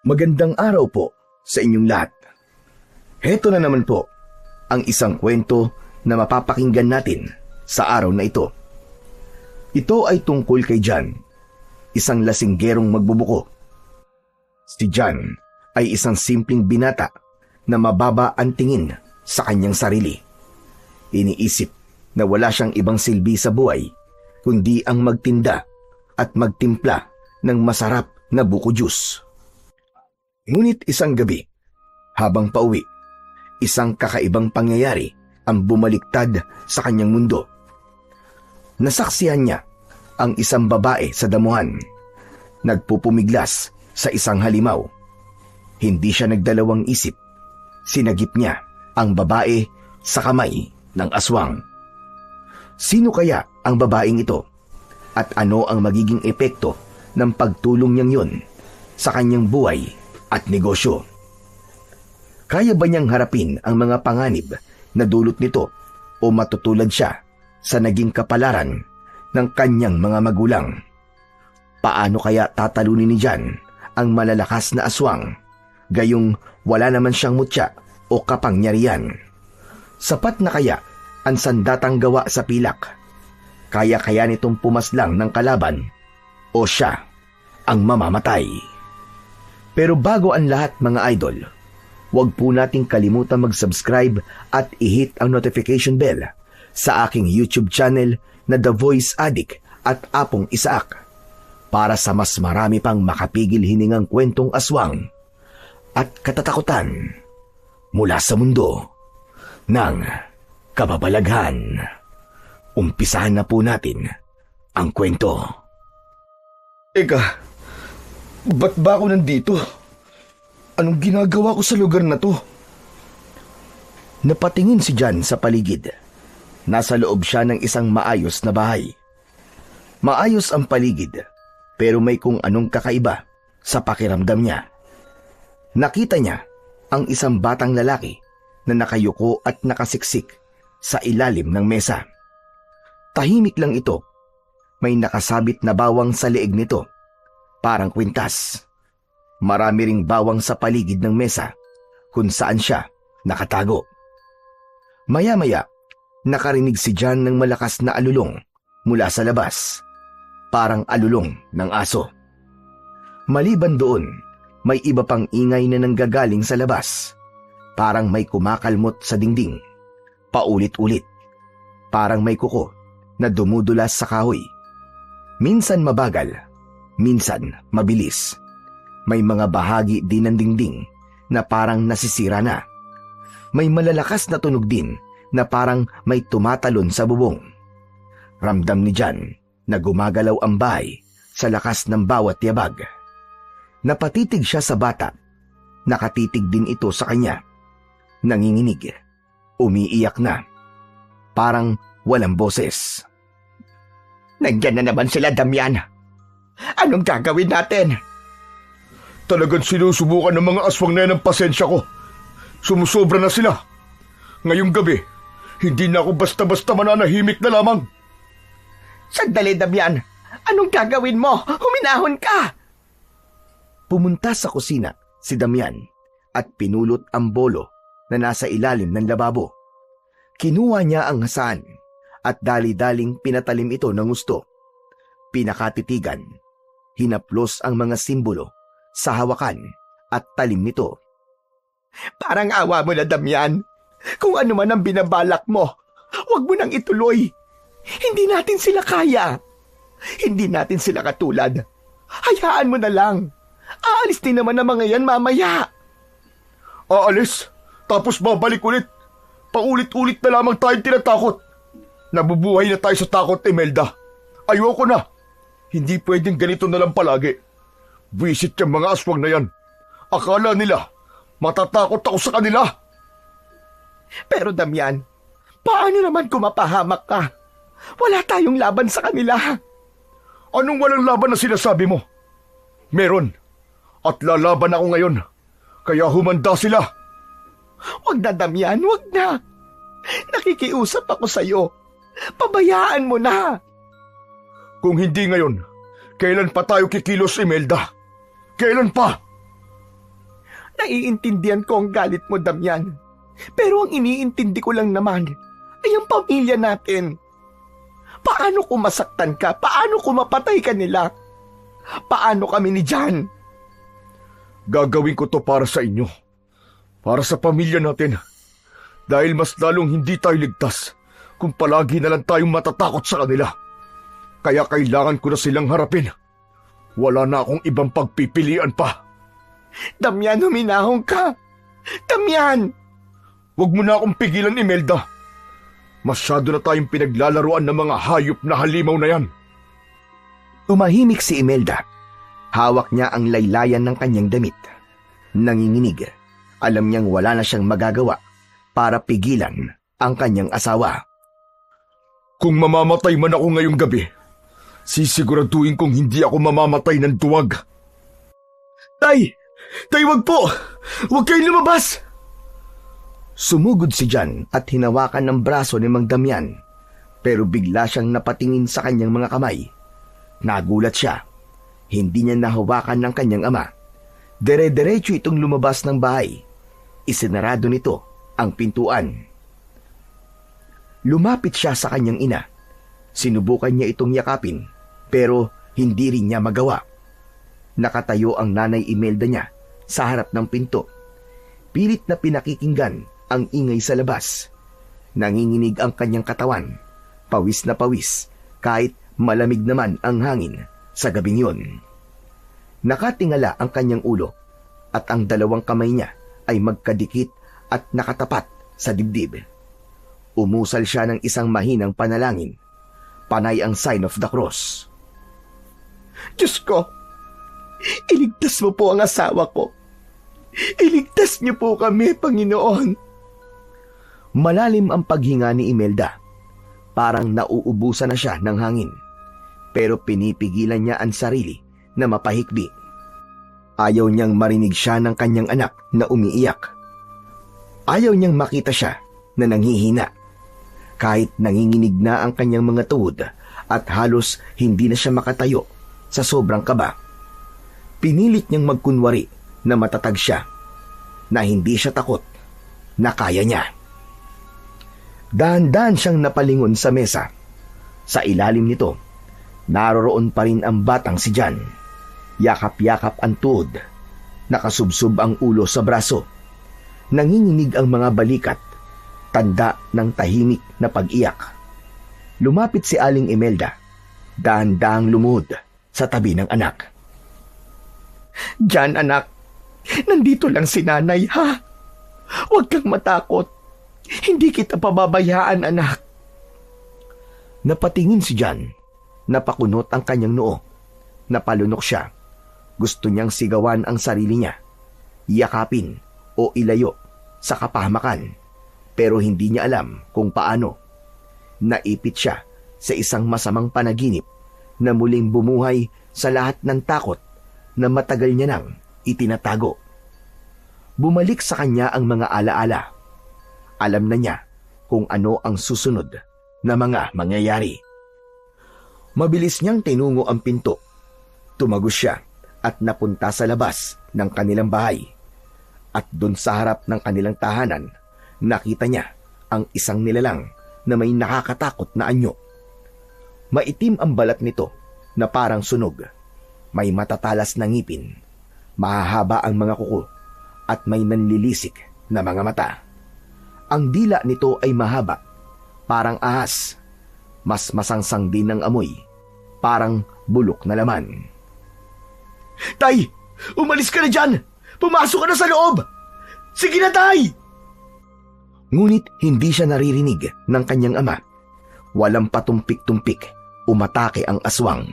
Magandang araw po sa inyong lahat. Heto na naman po ang isang kwento na mapapakinggan natin sa araw na ito. Ito ay tungkol kay John, isang lasinggerong magbubuko. Si John ay isang simpleng binata na mababa ang tingin sa kanyang sarili. Iniisip na wala siyang ibang silbi sa buhay kundi ang magtinda at magtimpla ng masarap na buko juice. Ngunit isang gabi, habang pauwi, isang kakaibang pangyayari ang bumaliktad sa kanyang mundo. Nasaksihan niya ang isang babae sa damuhan, nagpupumiglas sa isang halimaw. Hindi siya nagdalawang isip, sinagip niya ang babae sa kamay ng aswang. Sino kaya ang babaeng ito at ano ang magiging epekto ng pagtulong niyang yun sa kanyang buhay at negosyo? Kaya ba niyang harapin ang mga panganib na dulot nito o matutulad siya sa naging kapalaran ng kanyang mga magulang? Paano kaya tatalunin ni John ang malalakas na aswang, gayong wala naman siyang mutya o kapangyarihan? Sapat na kaya ang sandatang gawa sa pilak? Kaya nitong pumaslang ng kalaban o siya ang mamamatay? Pero bago ang lahat mga idol, huwag po nating kalimutan mag-subscribe at i-hit ang notification bell sa aking YouTube channel na The Voice Addict at Apong Isaak para sa mas marami pang makapigil hiningang kwentong aswang at katatakutan mula sa mundo ng kababalaghan. Umpisahan na po natin ang kwento. Eka, ba't ba ako nandito? Anong ginagawa ko sa lugar na to? Napatingin si John sa paligid. Nasa loob siya ng isang maayos na bahay. Maayos ang paligid, pero may kung anong kakaiba sa pakiramdam niya. Nakita niya ang isang batang lalaki na nakayuko at nakasiksik sa ilalim ng mesa. Tahimik lang ito. May nakasabit na bawang sa leeg nito, parang kwintas. Marami ring bawang sa paligid ng mesa kung saan siya nakatago. Maya-maya, nakarinig si John ng malakas na alulong mula sa labas, parang alulong ng aso. Maliban doon, may iba pang ingay na nanggagaling sa labas, parang may kumakalmot sa dingding, paulit-ulit, parang may kuko na dumudulas sa kahoy. Minsan mabagal, minsan mabilis. May mga bahagi din ng dingding na parang nasisira na. May malalakas na tunog din na parang may tumatalon sa bubong. Ramdam ni John na gumagalaw ang bahay sa lakas ng bawat yabag. Napatitig siya sa bata. Nakatitig din ito sa kanya. Nanginginig. Umiiyak na. Parang walang boses. Nandyan na naman sila, Damian. Anong gagawin natin? Talagang sinusubukan ng mga aswang na yan ang pasensya ko. Sumusobra na sila. Ngayong gabi, hindi na ako basta-basta mananahimik na lamang. Sandali, Damian. Anong gagawin mo? Huminahon ka! Pumunta sa kusina si Damian at pinulot ang bolo na nasa ilalim ng lababo. Kinuha niya ang hasaan at dali-daling pinatalim ito ng gusto. Pinakatitigan, hinaplos ang mga simbolo sa hawakan at talim nito. Parang awa mo na, Damian. Kung ano man ang binabalak mo, huwag mo nang ituloy. Hindi natin sila kaya. Hindi natin sila katulad. Hayaan mo na lang. Aalis din naman ang mga yan mamaya. Aalis? Tapos babalik ulit? Paulit-ulit na lamang tayong tinatakot. Nabubuhay na tayo sa takot, Imelda. Ayoko na. Hindi pwedeng ganito na lang palagi. Visit yung mga aswang na yan. Akala nila, matatakot ako sa kanila. Pero Damian, paano naman kung mapahamak ka? Wala tayong laban sa kanila. Anong walang laban na sinasabi mo? Meron. At lalaban ako ngayon. Kaya humanda sila. Wag na, Damian, wag na. Nakikiusap ako sa'yo. Pabayaan mo na. Kung hindi ngayon, kailan pa tayo kikilos, Imelda? Kailan pa? Naiintindihan ko ang galit mo, Damian. Pero ang iniintindi ko lang naman ay ang pamilya natin. Paano kung masaktan ka? Paano kung mapatay ka nila? Paano kami ni John? Gagawin ko to para sa inyo. Para sa pamilya natin. Dahil mas lalong hindi tayo ligtas kung palagi na lang tayong matatakot sa kanila. Kaya kailangan ko na silang harapin. Wala na akong ibang pagpipilian pa. Damian, huminahon ka! Damian! Huwag mo na akong pigilan, Imelda. Masyado na tayong pinaglalaruan ng mga hayop na halimaw na yan. Tumahimik si Imelda. Hawak niya ang laylayan ng kanyang damit. Nanginginig. Alam niyang wala na siyang magagawa para pigilan ang kanyang asawa. Kung mamamatay man ako ngayong gabi, sisiguraduhin kong hindi ako mamamatay ng duwag. Tay! Tay, wag po! Huwag kayong lumabas! Sumugod si John at hinawakan ng braso ni Mang Damian, pero bigla siyang napatingin sa kanyang mga kamay. Nagulat siya. Hindi niya nahawakan ng kanyang ama. Dire-diretso itong lumabas ng bahay. Isinarado nito ang pintuan. Lumapit siya sa kanyang ina. Sinubukan niya itong yakapin, pero hindi rin niya magawa. Nakatayo ang nanay Imelda niya sa harap ng pinto. Pilit na pinakikinggan ang ingay sa labas. Nanginginig ang kanyang katawan. Pawis na pawis, kahit malamig naman ang hangin sa gabing yun. Nakatingala ang kanyang ulo at ang dalawang kamay niya ay magkadikit at nakatapat sa dibdib. Umusal siya ng isang mahinang panalangin. Panay ang sign of the cross. Diyos ko, iligtas mo po ang asawa ko. Iligtas niyo po kami, Panginoon. Malalim ang paghinga ni Imelda. Parang nauubusan na siya ng hangin. Pero pinipigilan niya ang sarili na mapahikbi. Ayaw niyang marinig siya ng kanyang anak na umiiyak. Ayaw niyang makita siya na nanghihina. Kahit nanginginig na ang kanyang mga tuhod at halos hindi na siya makatayo sa sobrang kaba. Pinilit niyang magkunwari na matatag siya, na hindi siya takot, na kaya niya. Dahan-dahan siyang napalingon sa mesa. Sa ilalim nito, naroroon pa rin ang batang si John. Yakap-yakap ang tuhod, nakasubsob ang ulo sa braso. Nanginginig ang mga balikat, tanda ng tahimik na pag-iyak. Lumapit si Aling Imelda, dahan-dahang lumuhod sa tabi ng anak. John, anak, nandito lang si nanay, ha? Huwag kang matakot. Hindi kita pababayaan, anak. Napatingin si John. Napakunot ang kanyang noo. Napalunok siya. Gusto niyang sigawan ang sarili niya. Yakapin o ilayo sa kapahamakan. Pero hindi niya alam kung paano. Naipit siya sa isang masamang panaginip na muling bumuhay sa lahat ng takot na matagal niya nang itinatago. Bumalik sa kanya ang mga alaala. Alam na niya kung ano ang susunod na mga mangyayari. Mabilis niyang tinungo ang pinto. Tumagos siya at napunta sa labas ng kanilang bahay. At doon sa harap ng kanilang tahanan, nakita niya ang isang nilalang na may nakakatakot na anyo. Maitim ang balat nito na parang sunog. May matatalas na ngipin. Mahahaba ang mga kuko at may nanlilisik na mga mata. Ang dila nito ay mahaba, parang ahas. Mas masangsang din ng amoy, parang bulok na laman. Tay! Umalis ka na dyan! Pumasok ka na sa loob! Sige na, Tay! Ngunit hindi siya naririnig ng kanyang ama. Walang patumpik-tumpik, umatake ang aswang.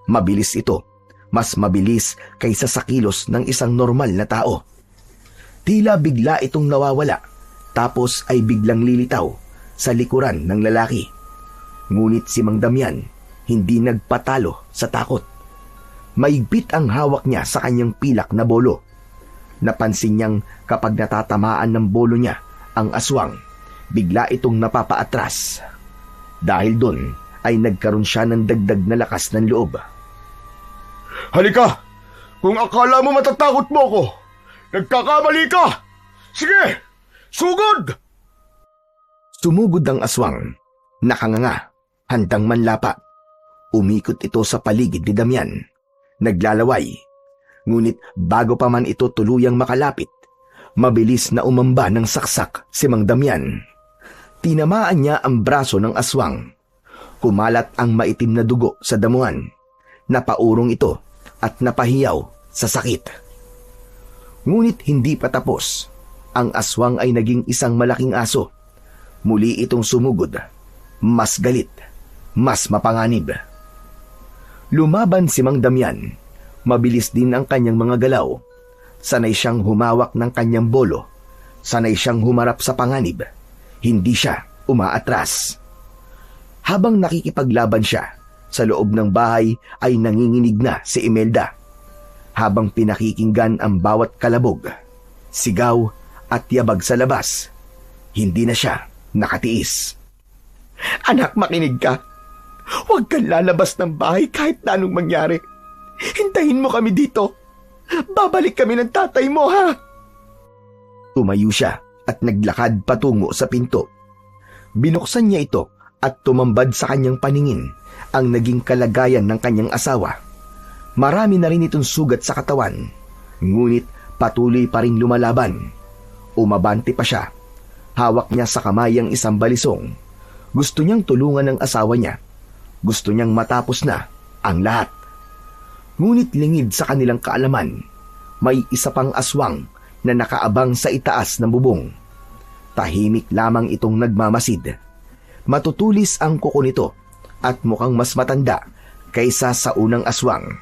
Mabilis ito, mas mabilis kaysa sa kilos ng isang normal na tao. Tila bigla itong nawawala, tapos ay biglang lilitaw sa likuran ng lalaki. Ngunit si Mang Damian hindi nagpatalo sa takot. Maigpit ang hawak niya sa kanyang pilak na bolo. Napansin niyang kapag natatamaan ng bolo niya ang aswang, bigla itong napapaatras. Dahil doon ay nagkaroon siya ng dagdag na lakas ng loob. Halika! Kung akala mo matatakot mo ako, Nagkakamali ka! Sige! Sugod! Sumugod ang aswang. Nakanganga, handang manlapa. Umikot ito sa paligid ni Damian. Naglalaway. Ngunit bago pa man ito tuluyang makalapit, mabilis na umamba ng saksak si Mang Damian. Tinamaan niya ang braso ng aswang. Kumalat ang maitim na dugo sa damuhan. Napaurong ito at napahiyaw sa sakit. Ngunit hindi pa tapos. Ang aswang ay naging isang malaking aso. Muli itong sumugod. Mas galit, mas mapanganib. Lumaban si Mang Damian. Mabilis din ang kanyang mga galaw. Sanay siyang humawak ng kanyang bolo. Sanay siyang humarap sa panganib. Hindi siya umaatras. Habang nakikipaglaban siya, sa loob ng bahay ay nanginginig na si Imelda. Habang pinakikinggan ang bawat kalabog, sigaw at yabag sa labas, hindi na siya nakatiis. Anak, makinig ka. Huwag kang lalabas ng bahay kahit na anong mangyari. Hintayin mo kami dito. Babalik kami ng tatay mo, ha? Tumayo siya at naglakad patungo sa pinto. Binuksan niya ito at tumambad sa kanyang paningin ang naging kalagayan ng kanyang asawa. Marami na rin itong sugat sa katawan, ngunit patuloy pa ring lumalaban. Umabante pa siya. Hawak niya sa kamay ang isang balisong. Gusto niyang tulungan ng asawa niya. Gusto niyang matapos na ang lahat. Ngunit lingid sa kanilang kaalaman, may isa pang aswang na nakaabang sa itaas ng bubong. Tahimik lamang itong nagmamasid. Matutulis ang kuko nito at mukhang mas matanda kaysa sa unang aswang.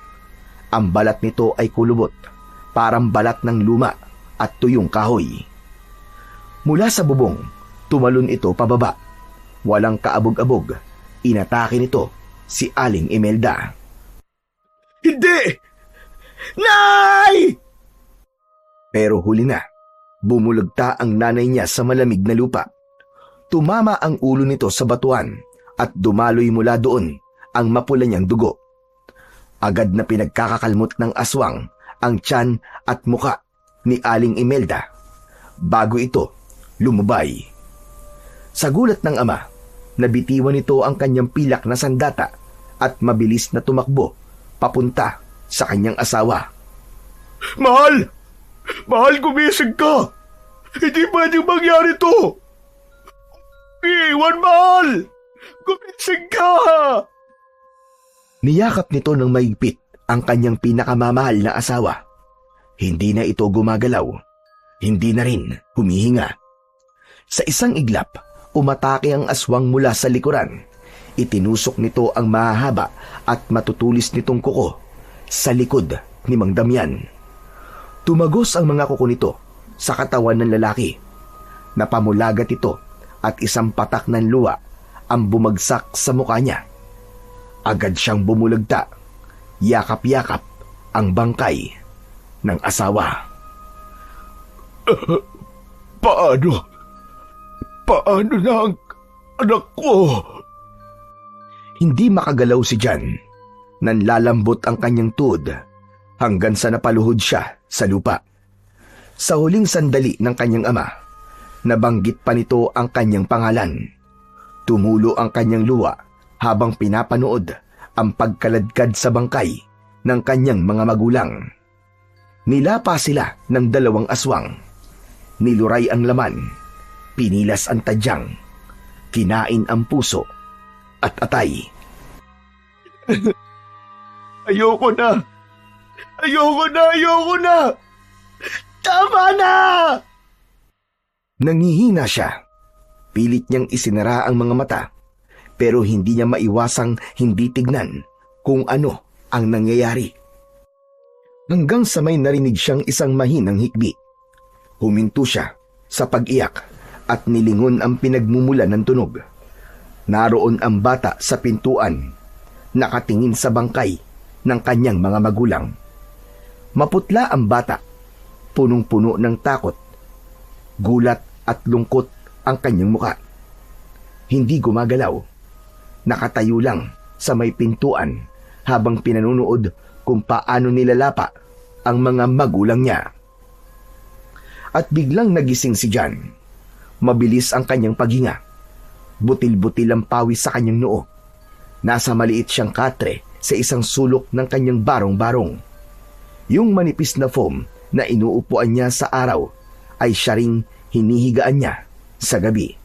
Ang balat nito ay kulubot, parang balat ng luma at tuyong kahoy. Mula sa bubong, tumalon ito pababa. Walang kaabog-abog, inatake nito si Aling Imelda. Hindi! Nay! Pero huli na, bumulagta ang nanay niya sa malamig na lupa. Tumama ang ulo nito sa batuan at dumaloy mula doon ang mapula niyang dugo. Agad na pinagkakakalmot ng aswang ang tiyan at muka ni Aling Imelda bago ito lumubay. Sa gulat ng ama, nabitiwan nito ang kanyang pilak na sandata at mabilis na tumakbo papunta sa kanyang asawa. Mahal! Mahal, gumising ka! Hindi pwedeng mangyari to! Iwan, mahal! Gumising ka! Niyakap nito ng maigpit ang kanyang pinakamamahal na asawa. Hindi na ito gumagalaw. Hindi na rin humihinga. Sa isang iglap, umatake ang aswang mula sa likuran. Itinusok nito ang mahahaba at matutulis nitong kuko sa likod ni Mang Damian. Tumagos ang mga kuko nito sa katawan ng lalaki. Napamulagat ito at isang patak ng luwa ang bumagsak sa mukha niya. Agad siyang bumulagta. Yakap-yakap ang bangkay ng asawa. Paano? Paano na ang anak ko? Hindi makagalaw si Jan. Nanlalambot ang kanyang tuhod hanggang sa napaluhod siya sa lupa. Sa huling sandali ng kanyang ama, nabanggit pa nito ang kanyang pangalan. Tumulo ang kanyang luha habang pinapanood ang pagkaladkad sa bangkay ng kanyang mga magulang. Nilapa sila ng dalawang aswang. Niluray ang laman, pinilas ang tadyang, kinain ang puso at atay. Ayoko na! Ayoko na! Ayoko na! Tama na! Nangihina siya. Pilit niyang isinara ang mga mata, pero hindi niya maiwasang hindi tignan kung ano ang nangyayari. Hanggang sa may narinig siyang isang mahinang hikbi. Huminto siya sa pag-iyak at nilingon ang pinagmumulan ng tunog. Naroon ang bata sa pintuan, nakatingin sa bangkay ng kanyang mga magulang. Maputla ang bata, punong-puno ng takot, gulat at lungkot ang kanyang muka. Hindi gumagalaw. Nakatayo lang sa may pintuan habang pinanunood kung paano nilalapa ang mga magulang niya. at biglang nagising si John. Mabilis ang kanyang paghinga. Butil-butil ang pawis sa kanyang noo. Nasa maliit siyang katre sa isang sulok ng kanyang barong-barong. Yung manipis na foam na inuupuan niya sa araw ay siya ring hinihigaan niya sa gabi.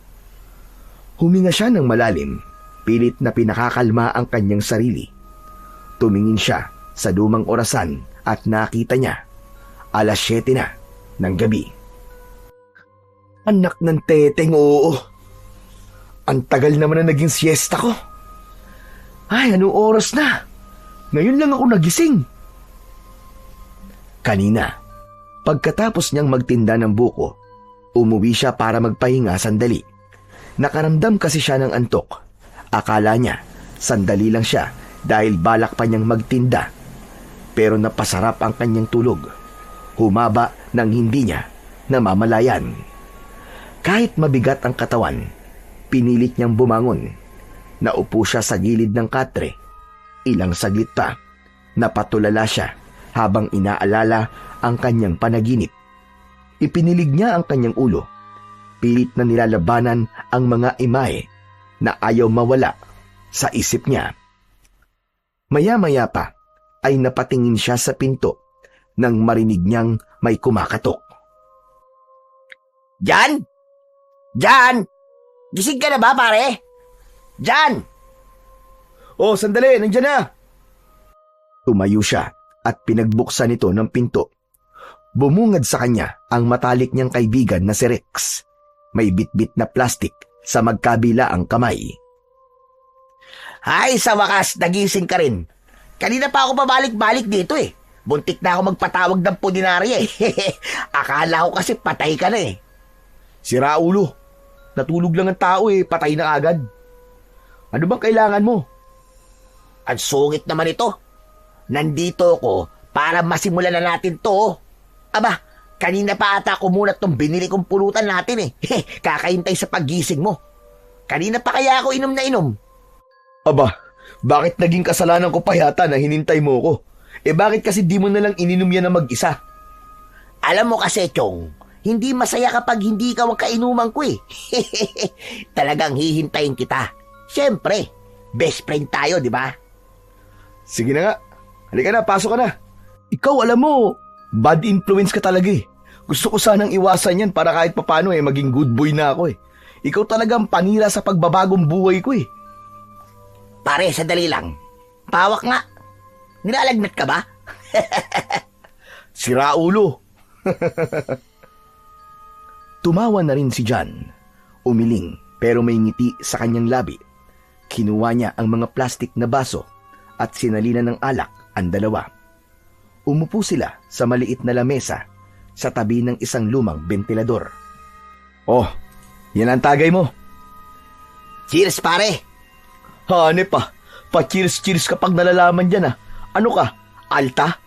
Huminga siya ng malalim, pilit na pinakakalma ang kanyang sarili. Tumingin siya sa lumang orasan at nakita niya, 7:00 na ng gabi. Anak ng teteng, oo. Ang tagal naman na naging siesta ko. Ay, anong oras na? Ngayon lang ako nagising. Kanina, pagkatapos niyang magtinda ng buko, umuwi siya para magpahinga sandali. Nakaramdam kasi siya ng antok. Akala niya, sandali lang siya dahil balak pa niyang magtinda. Pero napasarap ang kanyang tulog. Humaba ng hindi niya namamalayan. Kahit mabigat ang katawan, pinilit niyang bumangon. Naupo siya sa gilid ng katre. Ilang saglit pa, napatulala siya habang inaalala ang kanyang panaginip. Ipinilig niya ang kanyang ulo. Pilit na nilalabanan ang mga imahe na ayaw mawala sa isip niya. Maya-maya pa ay napatingin siya sa pinto nang marinig niyang may kumakatok. Jan? Jan! Gising ka na ba, pare? Jan! Oh, sandali, nandiyan na! Tumayo siya at pinagbuksan ito ng pinto. Bumungad sa kanya ang matalik niyang kaibigan na si Rex. May bitbit na plastik sa magkabila ang kamay. Ay, sa wakas, nagising ka rin. Kanina pa ako pabalik-balik dito eh. Buntik na ako magpatawag ng pudinarya eh. Akala ko kasi patay ka na eh. Sira ulo. Natulog lang ang tao eh, patay na agad. Ano bang kailangan mo? Ang sungit naman ito. Nandito ako para masimulan na natin to. Aba, kanina pa ata kumunat tong binili kong pulutan natin eh. Kakahintay sa paggising mo. Kanina pa kaya ako inom na inom. Aba, bakit naging kasalanan ko pa yata na hinintay mo ko? Bakit kasi di mo nalang ininom yan na mag-isa? Alam mo kasi, Chong, hindi masaya kapag hindi ka ang kainuman ko eh. Talagang hihintayin kita. Siyempre, best friend tayo, di ba? Sige na nga. Halika na, pasok ka na. Ikaw, alam mo, bad influence ka talaga eh. Gusto ko sanang iwasan yan para kahit papano maging good boy na ako eh. Ikaw talagang panira sa pagbabagong buhay ko eh. Pare, sadali lang. Pawak nga. Nilalagnat ka ba? Sira ulo. Tumawa na rin si John. Umiling pero may ngiti sa kanyang labi. Kinuha niya ang mga plastik na baso at sinalina ng alak ang dalawa. Umupo sila sa maliit na lamesa sa tabi ng isang lumang bentilador. Oh, yan ang tagay mo. Cheers, pare. Hanep pa. Pa-cheers-cheers kapag nalalaman dyan ah. Ano ka? Alta?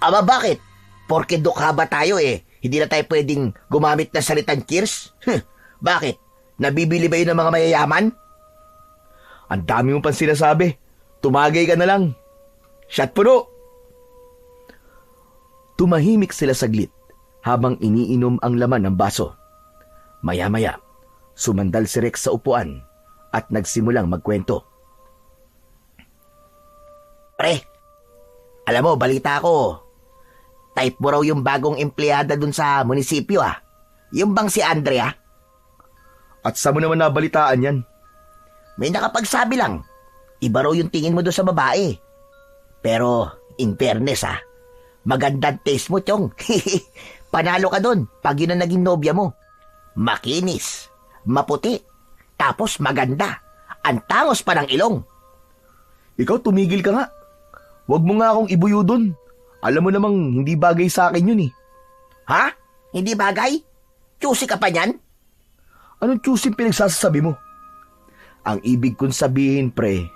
Aba, bakit? Porke dukha ba tayo eh? Hindi na tayo pwedeng gumamit ng salitang cheers? Bakit? Nabibili ba yun ng mga mayayaman? Ang dami mo pang sinasabi. Tumagay ka na lang. Shot puno! Tumahimik sila saglit habang iniinom ang laman ng baso. Maya-maya, sumandal si Rex sa upuan at nagsimulang magkwento. Pre, alam mo, balita ko. Type mo raw yung bagong empleyada dun sa munisipyo ah. Yung bang si Andrea? At saan mo naman nabalitaan yan? May nakapagsabi lang. Iba raw yung tingin mo doon sa babae. Pero, in fairness ah, magandang taste mo, Chong. Panalo ka doon pag yun ang naging nobya mo. Makinis, maputi, tapos maganda. Ang tangos pa ng ilong. Ikaw tumigil ka nga. Huwag mo nga akong ibuyo doon. Alam mo namang hindi bagay sa akin yun eh. Ha? Hindi bagay? Choosy ka pa niyan? Anong choosy pinagsasabi mo? Ang ibig kong sabihin, pre,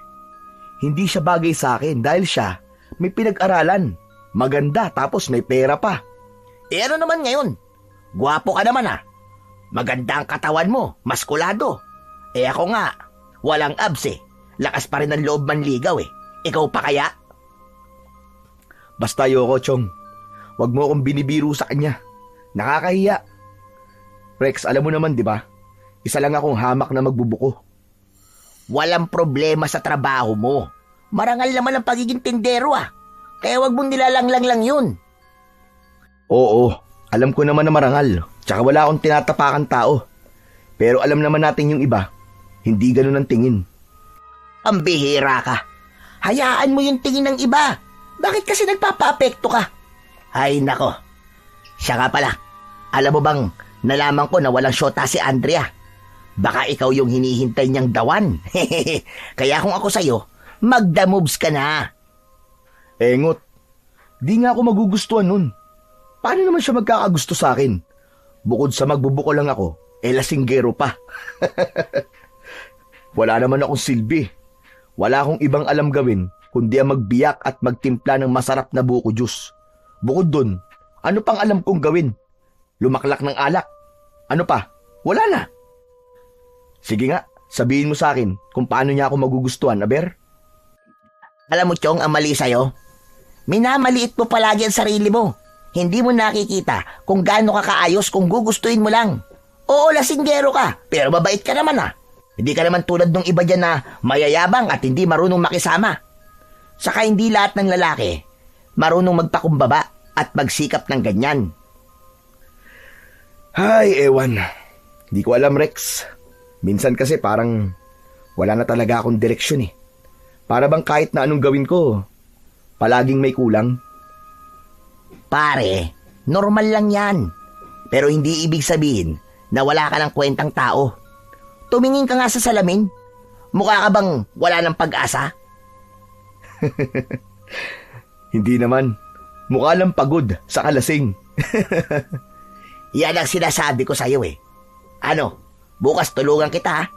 hindi siya bagay sa akin dahil siya may pinag-aralan. Maganda tapos may pera pa. Eh ano naman ngayon? Gwapo ka naman ah. Maganda ang katawan mo, maskulado. Eh ako nga, walang abs eh. Lakas pa rin ang loob manligaw eh. Ikaw pa kaya? Basta ayoko, Chong. Huwag mo akong binibiro sa kanya. Nakakahiya. Rex, alam mo naman, di ba? Isa lang akong hamak na magbubuko. Walang problema sa trabaho mo. Marangal naman ang pagiging tindero Kaya wag mong nilalanglang lang yun. Oo, alam ko naman na marangal. Tsaka wala akong tinatapakan tao. Pero alam naman natin yung iba, hindi ganun ang tingin. Ang bihira ka. Hayaan mo yung tingin ng iba. Bakit kasi nagpapaapekto ka? Ay nako. Siya nga pala. Alam mo bang nalaman ko na walang syota si Andrea? Baka ikaw yung hinihintay niyang dawan. Kaya kung ako sa'yo, magda-moves ka na. Engot, di nga ako magugustuhan nun. Paano naman siya magkakagusto sa akin? Bukod sa magbubuko lang ako, lasinggero pa. Wala naman akong silbi. Wala akong ibang alam gawin kundi ang magbiyak at magtimpla ng masarap na buko juice. Bukod dun, ano pang alam kong gawin? Lumaklak ng alak. Ano pa? Wala na. Sige nga, sabihin mo sa akin kung paano niya ako magugustuhan, Aber. Alam mo, Chong, ang mali sa'yo? Minamaliit mo palagi ang sarili mo. Hindi mo nakikita kung gaano ka kaayos kung gugustuhin mo lang. Oo, lasinggero ka, pero mabait ka naman Hindi ka naman tulad ng iba dyan na mayayabang at hindi marunong makisama. Saka hindi lahat ng lalaki marunong magpakumbaba at magsikap ng ganyan. Ay, ewan. Di ko alam, Rex. Minsan kasi parang wala na talaga akong direksyon Para bang kahit na anong gawin ko, palaging may kulang. Pare, normal lang yan. Pero hindi ibig sabihin na wala ka ng kwentang tao. Tumingin ka nga sa salamin. Mukha ka bang wala ng pag-asa? Hindi naman. Mukha lang pagod sa kalasing. Yan ang sinasabi ko sa'yo Ano, bukas tulungan kita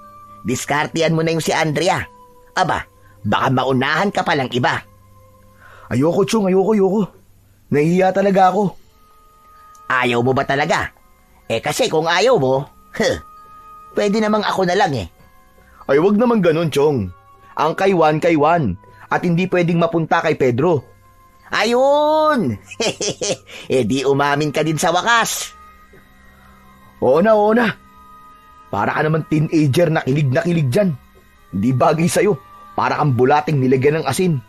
Diskartihan mo na yung si Andrea. Aba, baka maunahan ka palang iba. Ayoko, Chong, ayoko. Nahihiya talaga ako. Ayaw mo ba talaga? Kasi kung ayaw mo, pwede namang ako na lang Ay, wag naman ganun, Chong. Ang kaywan, at hindi pwedeng mapunta kay Pedro. Ayun! Di umamin ka din sa wakas. Oo na. Para ka naman teenager na kilig dyan. Hindi bagay sa'yo. Para kang bulating nilagyan ng asin.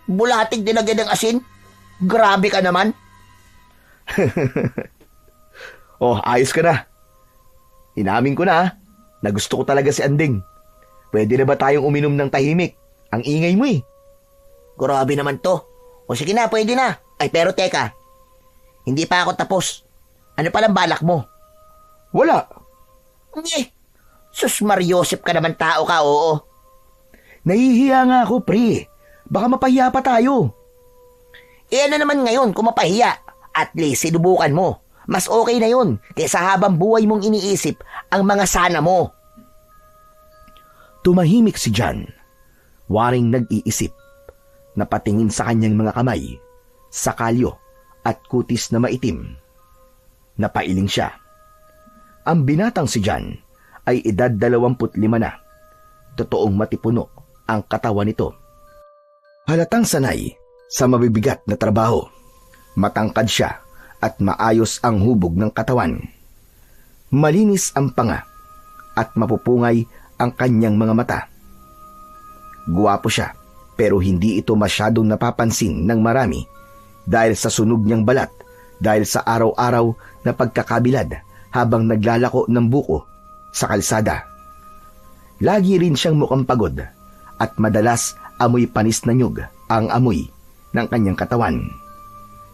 Bulating nilagyan ng asin? Grabe ka naman. Ayos ka na. Inamin ko na na gusto ko talaga si Anding. Pwede na ba tayong uminom ng tahimik? Ang ingay mo Grabe naman to. Sige na, pwede na. Ay, pero teka. Hindi pa ako tapos. Ano palang balak mo? Wala. Sus Mariosep ka naman tao ka, oo. Nahihiya nga ako, pre. Baka mapahiya pa tayo. Ano naman ngayon kung mapahiya? At least sinubukan mo. Mas okay na yun kaysa habang buhay mong iniisip ang mga sana mo. Tumahimik si John. Waring nag-iisip. Napatingin sa kanyang mga kamay, sa kalyo at kutis na maitim. Napailing siya. Ang binatang si John ay edad 25 na. Totoong matipuno ang katawan nito. Halatang sanay sa mabibigat na trabaho. Matangkad siya at maayos ang hubog ng katawan. Malinis ang panga at mapupungay ang kanyang mga mata. Guwapo siya pero hindi ito masyadong napapansin ng marami dahil sa sunog niyang balat, dahil sa araw-araw na pagkakabilad habang naglalako ng buko sa kalsada. Lagi rin siyang mukhang pagod at madalas amoy panis na nyug ang amoy ng kanyang katawan.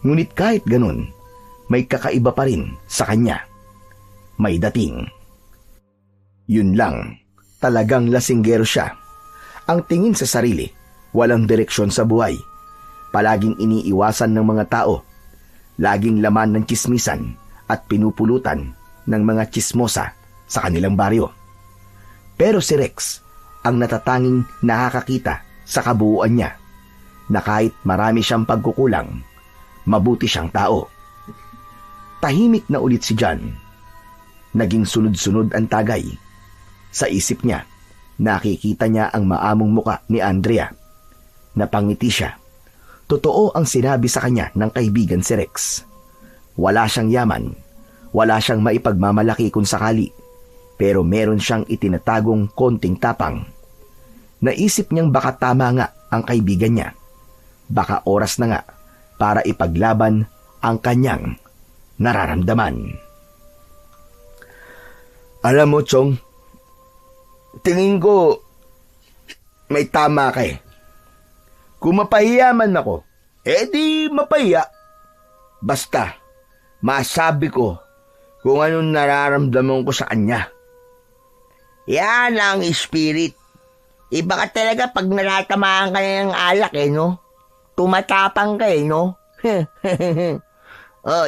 Ngunit kahit ganun, may kakaiba pa rin sa kanya. May dating. Yun lang, talagang lasinggero siya. Ang tingin sa sarili, walang direksyon sa buhay. Palaging iniiwasan ng mga tao. Laging laman ng tsismisan at pinupulutan ng mga tsismosa sa kanilang baryo. Pero si Rex ang natatanging nakakakita sa kabuuan niya na kahit marami siyang pagkukulang, mabuti siyang tao. Tahimik na ulit si John. Naging sunod-sunod ang tagay. Sa isip niya, nakikita niya ang maamong muka ni Andrea. Napangiti siya. Totoo ang sinabi sa kanya ng kaibigan si Rex. Wala siyang yaman Wala siyang maipagmamalaki kung sakali, pero meron siyang itinatagong konting tapang. Naisip niyang baka tama nga ang kaibigan niya. Baka oras na nga para ipaglaban ang kanyang nararamdaman. Alam mo, Chong, tingin ko may tama ka eh. Kung mapahiya man ako, di mapahiya. Basta, masabi ko kung anong nararamdaman ko sa kanya. Yan ang spirit. Iba ka talaga pag naratamaan ka ng alak no? Tumatapang ka no?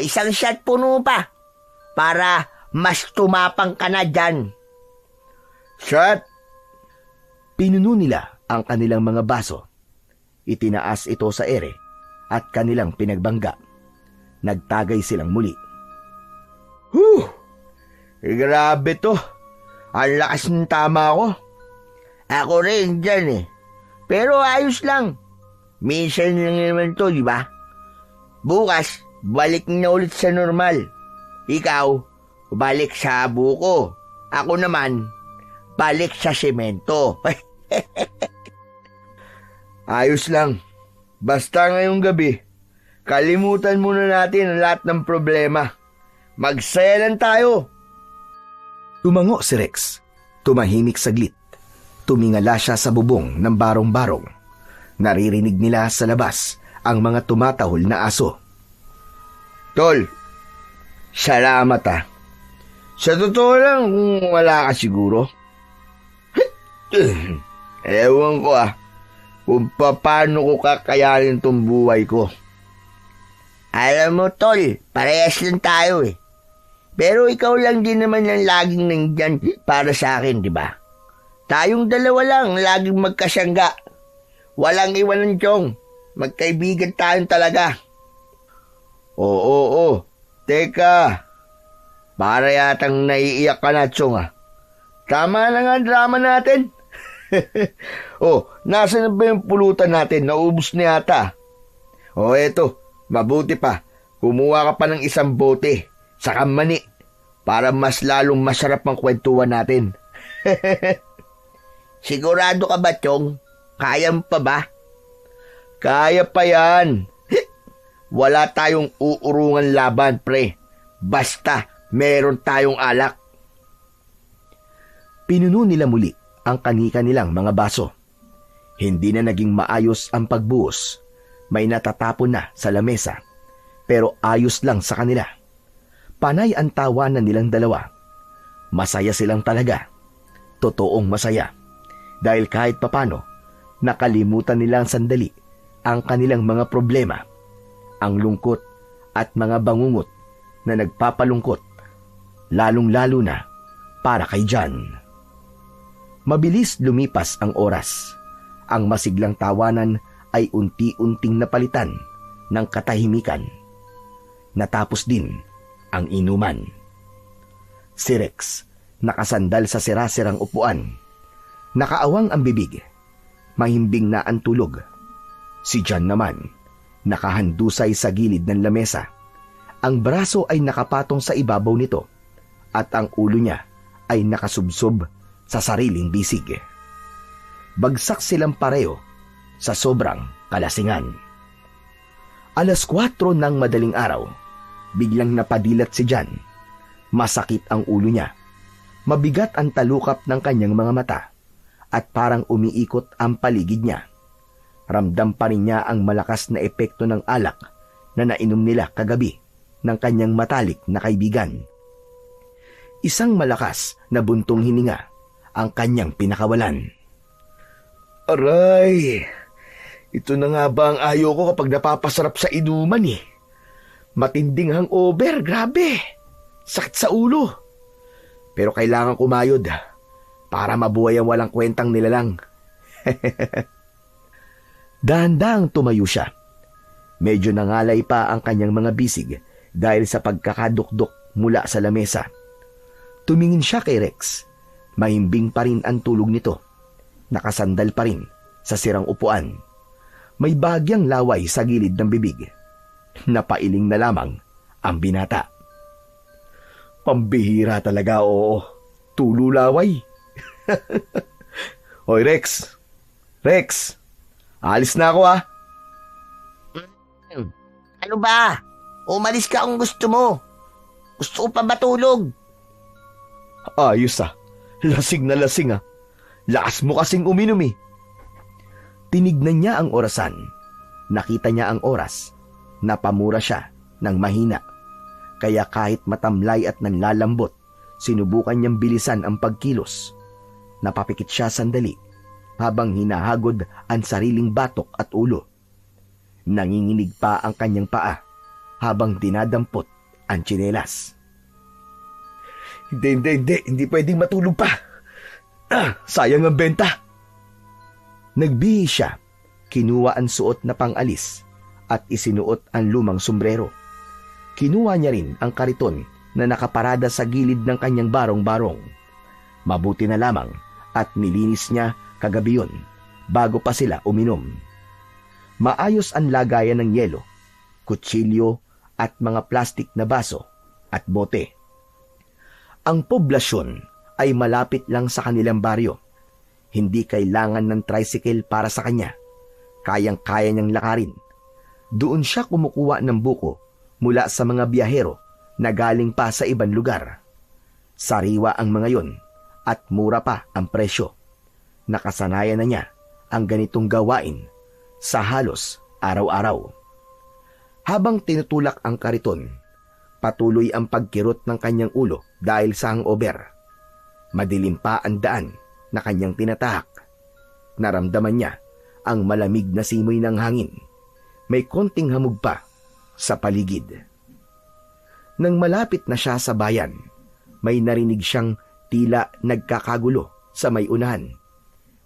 Isang shot puno pa para mas tumapang ka na dyan. Shot? Pinuno nila ang kanilang mga baso. Itinaas ito sa ere at kanilang pinagbangga. Nagtagay silang muli. Grabe to. Ang lakas ng tama ko. Ako rin dyan Pero ayos lang. Minsan lang naman to, di ba? Bukas, balik na ulit sa normal. Ikaw, balik sa buko. Ako naman, balik sa semento. Ayos lang. Basta ngayong gabi, kalimutan muna natin ang lahat ng problema. Magsaya lang tayo. Tumango si Rex. Tumahimik saglit. Tumingala siya sa bubong ng barong-barong. Naririnig nila sa labas ang mga tumatahol na aso. Tol, salamat Sa totoo lang kung wala ka siguro. Ewan ko kung paano ko kakayanin tong buhay ko. Alam mo, Tol, parehas lang tayo Pero ikaw lang din naman ang laging nandyan para sa akin, di ba? Tayong dalawa lang, laging magkasangga. Walang iwanan, Chong. Magkaibigan tayong talaga. Oo. Teka. Para yatang naiiyak ka na, Chong Tama na nga ang drama natin. Nasaan na ba yung pulutan natin? Naubos na yata. Eto. Mabuti pa. Kumuha ka pa ng isang bote. Saka mani. Para mas lalong masarap ang kwentuhan natin. Sigurado ka ba, Chong? Kaya pa ba? Kaya pa yan. Wala tayong uurungan laban, pre. Basta meron tayong alak. Pinuno nila muli ang kanika nilang mga baso. Hindi na naging maayos ang pagbuhos. May natatapon na sa lamesa. Pero ayos lang sa kanila. Panay ang tawanan nilang dalawa. Masaya silang talaga. Totoong masaya. Dahil kahit papano, nakalimutan nilang sandali ang kanilang mga problema, ang lungkot at mga bangungot na nagpapalungkot, lalong-lalo na para kay John. Mabilis lumipas ang oras. Ang masiglang tawanan ay unti-unting napalitan ng katahimikan. Natapos din ang inuman. Si Rex, nakasandal sa sirasirang upuan. Nakaawang ang bibig. Mahimbing na ang tulog. Si John naman, nakahandusay sa gilid ng lamesa. Ang braso ay nakapatong sa ibabaw nito at ang ulo niya ay nakasubsob sa sariling bisig. Bagsak silang pareho sa sobrang kalasingan. 4:00 ng madaling araw, biglang napadilat si John. Masakit ang ulo niya. Mabigat ang talukap ng kanyang mga mata at parang umiikot ang paligid niya. Ramdam pa rin niya ang malakas na epekto ng alak na nainom nila kagabi ng kanyang matalik na kaibigan. Isang malakas na buntong hininga ang kanyang pinakawalan. Aray! Ito na nga ba ang ayaw ko kapag napapasarap sa inuman Matinding hangover, grabe! Sakit sa ulo. Pero kailangan kumayod para mabuhay ang walang kwentang nilalang. Dahan-dahang tumayo siya. Medyo nangalay pa ang kanyang mga bisig dahil sa pagkakadukdok mula sa lamesa. Tumingin siya kay Rex. Mahimbing pa rin ang tulog nito. Nakasandal pa rin sa sirang upuan. May bagyang laway sa gilid ng bibig. Napailing na lamang ang binata. Pambihira talaga, oo. Tululaway. Hoy, Rex. Rex, alis na ako ah. Ano ba? Umalis ka kung gusto mo. Gusto ko pa matulog. Ayos ah. Lasing na lasing ah. Lakas mo kasing uminom eh. Tinignan niya ang orasan. Nakita niya ang oras. Napamura siya ng mahina. Kaya kahit matamlay at nanlalambot, sinubukan niyang bilisan ang pagkilos. Napapikit siya sandali habang hinahagod ang sariling batok at ulo. Nanginginig pa ang kanyang paa habang dinadampot ang tsinelas. Hindi pwedeng matulog pa. Sayang ang benta. Nagbihis siya, kinuha ang suot na pangalis at isinuot ang lumang sombrero. Kinuha niya rin ang kariton na nakaparada sa gilid ng kanyang barong-barong. Mabuti na lamang at nilinis niya kagabi yun bago pa sila uminom. Maayos ang lagayan ng yelo, kutsilyo at mga plastik na baso at bote. Ang poblasyon ay malapit lang sa kanilang baryo. Hindi kailangan ng tricycle para sa kanya. Kayang-kaya niyang lakarin. Doon siya kumukuha ng buko mula sa mga biyahero na galing pa sa ibang lugar. Sariwa ang mga yon at mura pa ang presyo. Nakasanayan na niya ang ganitong gawain sa halos araw-araw. Habang tinutulak ang kariton, patuloy ang pagkirot ng kanyang ulo dahil sa hangover. Madilim pa ang daan na kanyang tinatahak. Naramdaman niya ang malamig na simoy ng hangin. May konting hamog pa sa paligid. Nang malapit na siya sa bayan, may narinig siyang tila nagkakagulo sa may unahan.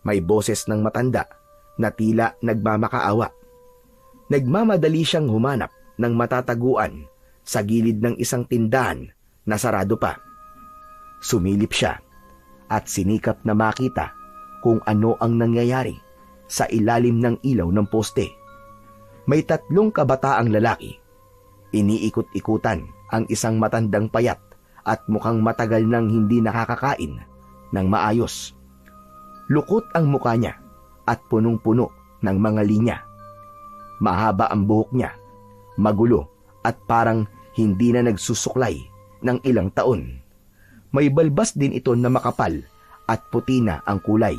May boses ng matanda na tila nagmamakaawa. Nagmamadali siyang humanap ng matataguan sa gilid ng isang tindahan na sarado pa. Sumilip siya at sinikap na makita kung ano ang nangyayari sa ilalim ng ilaw ng poste. May 3 kabataang lalaki. Iniikot-ikutan ang isang matandang payat at mukhang matagal nang hindi nakakakain ng maayos. Lukot ang mukha niya at punong-puno ng mga linya. Mahaba ang buhok niya, magulo at parang hindi na nagsusuklay ng ilang taon. May balbas din ito na makapal at puti na ang kulay.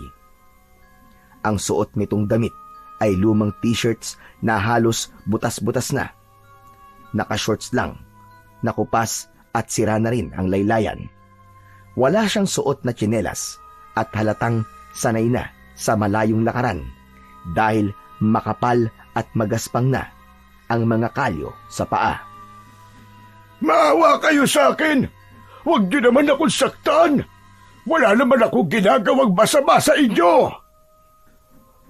Ang suot nitong damit ay lumang t-shirts na halos butas-butas na. Naka-shorts lang, nakupas at sira na rin ang laylayan. Wala siyang suot na tsinelas at halatang sanay na sa malayong lakaran dahil makapal at magaspang na ang mga kalyo sa paa. Maawa kayo sa akin! Huwag niyo naman akong saktan! Wala naman akong ginagawang masama sa inyo!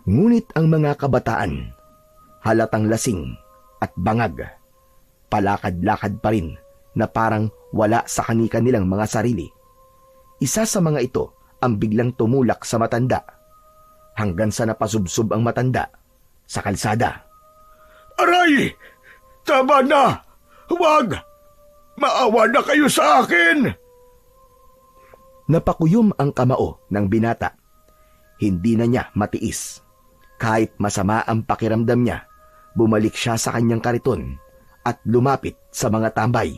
Ngunit ang mga kabataan, halatang lasing at bangag, palakad-lakad pa rin na parang wala sa kani-kanilang mga sarili. Isa sa mga ito ang biglang tumulak sa matanda, hanggang sa napasubsob ang matanda sa kalsada. Aray! Tama na! Huwag! Maawa na kayo sa akin! Napakuyom ang kamao ng binata. Hindi na niya matiis. Kahit masama ang pakiramdam niya, bumalik siya sa kanyang kariton at lumapit sa mga tambay.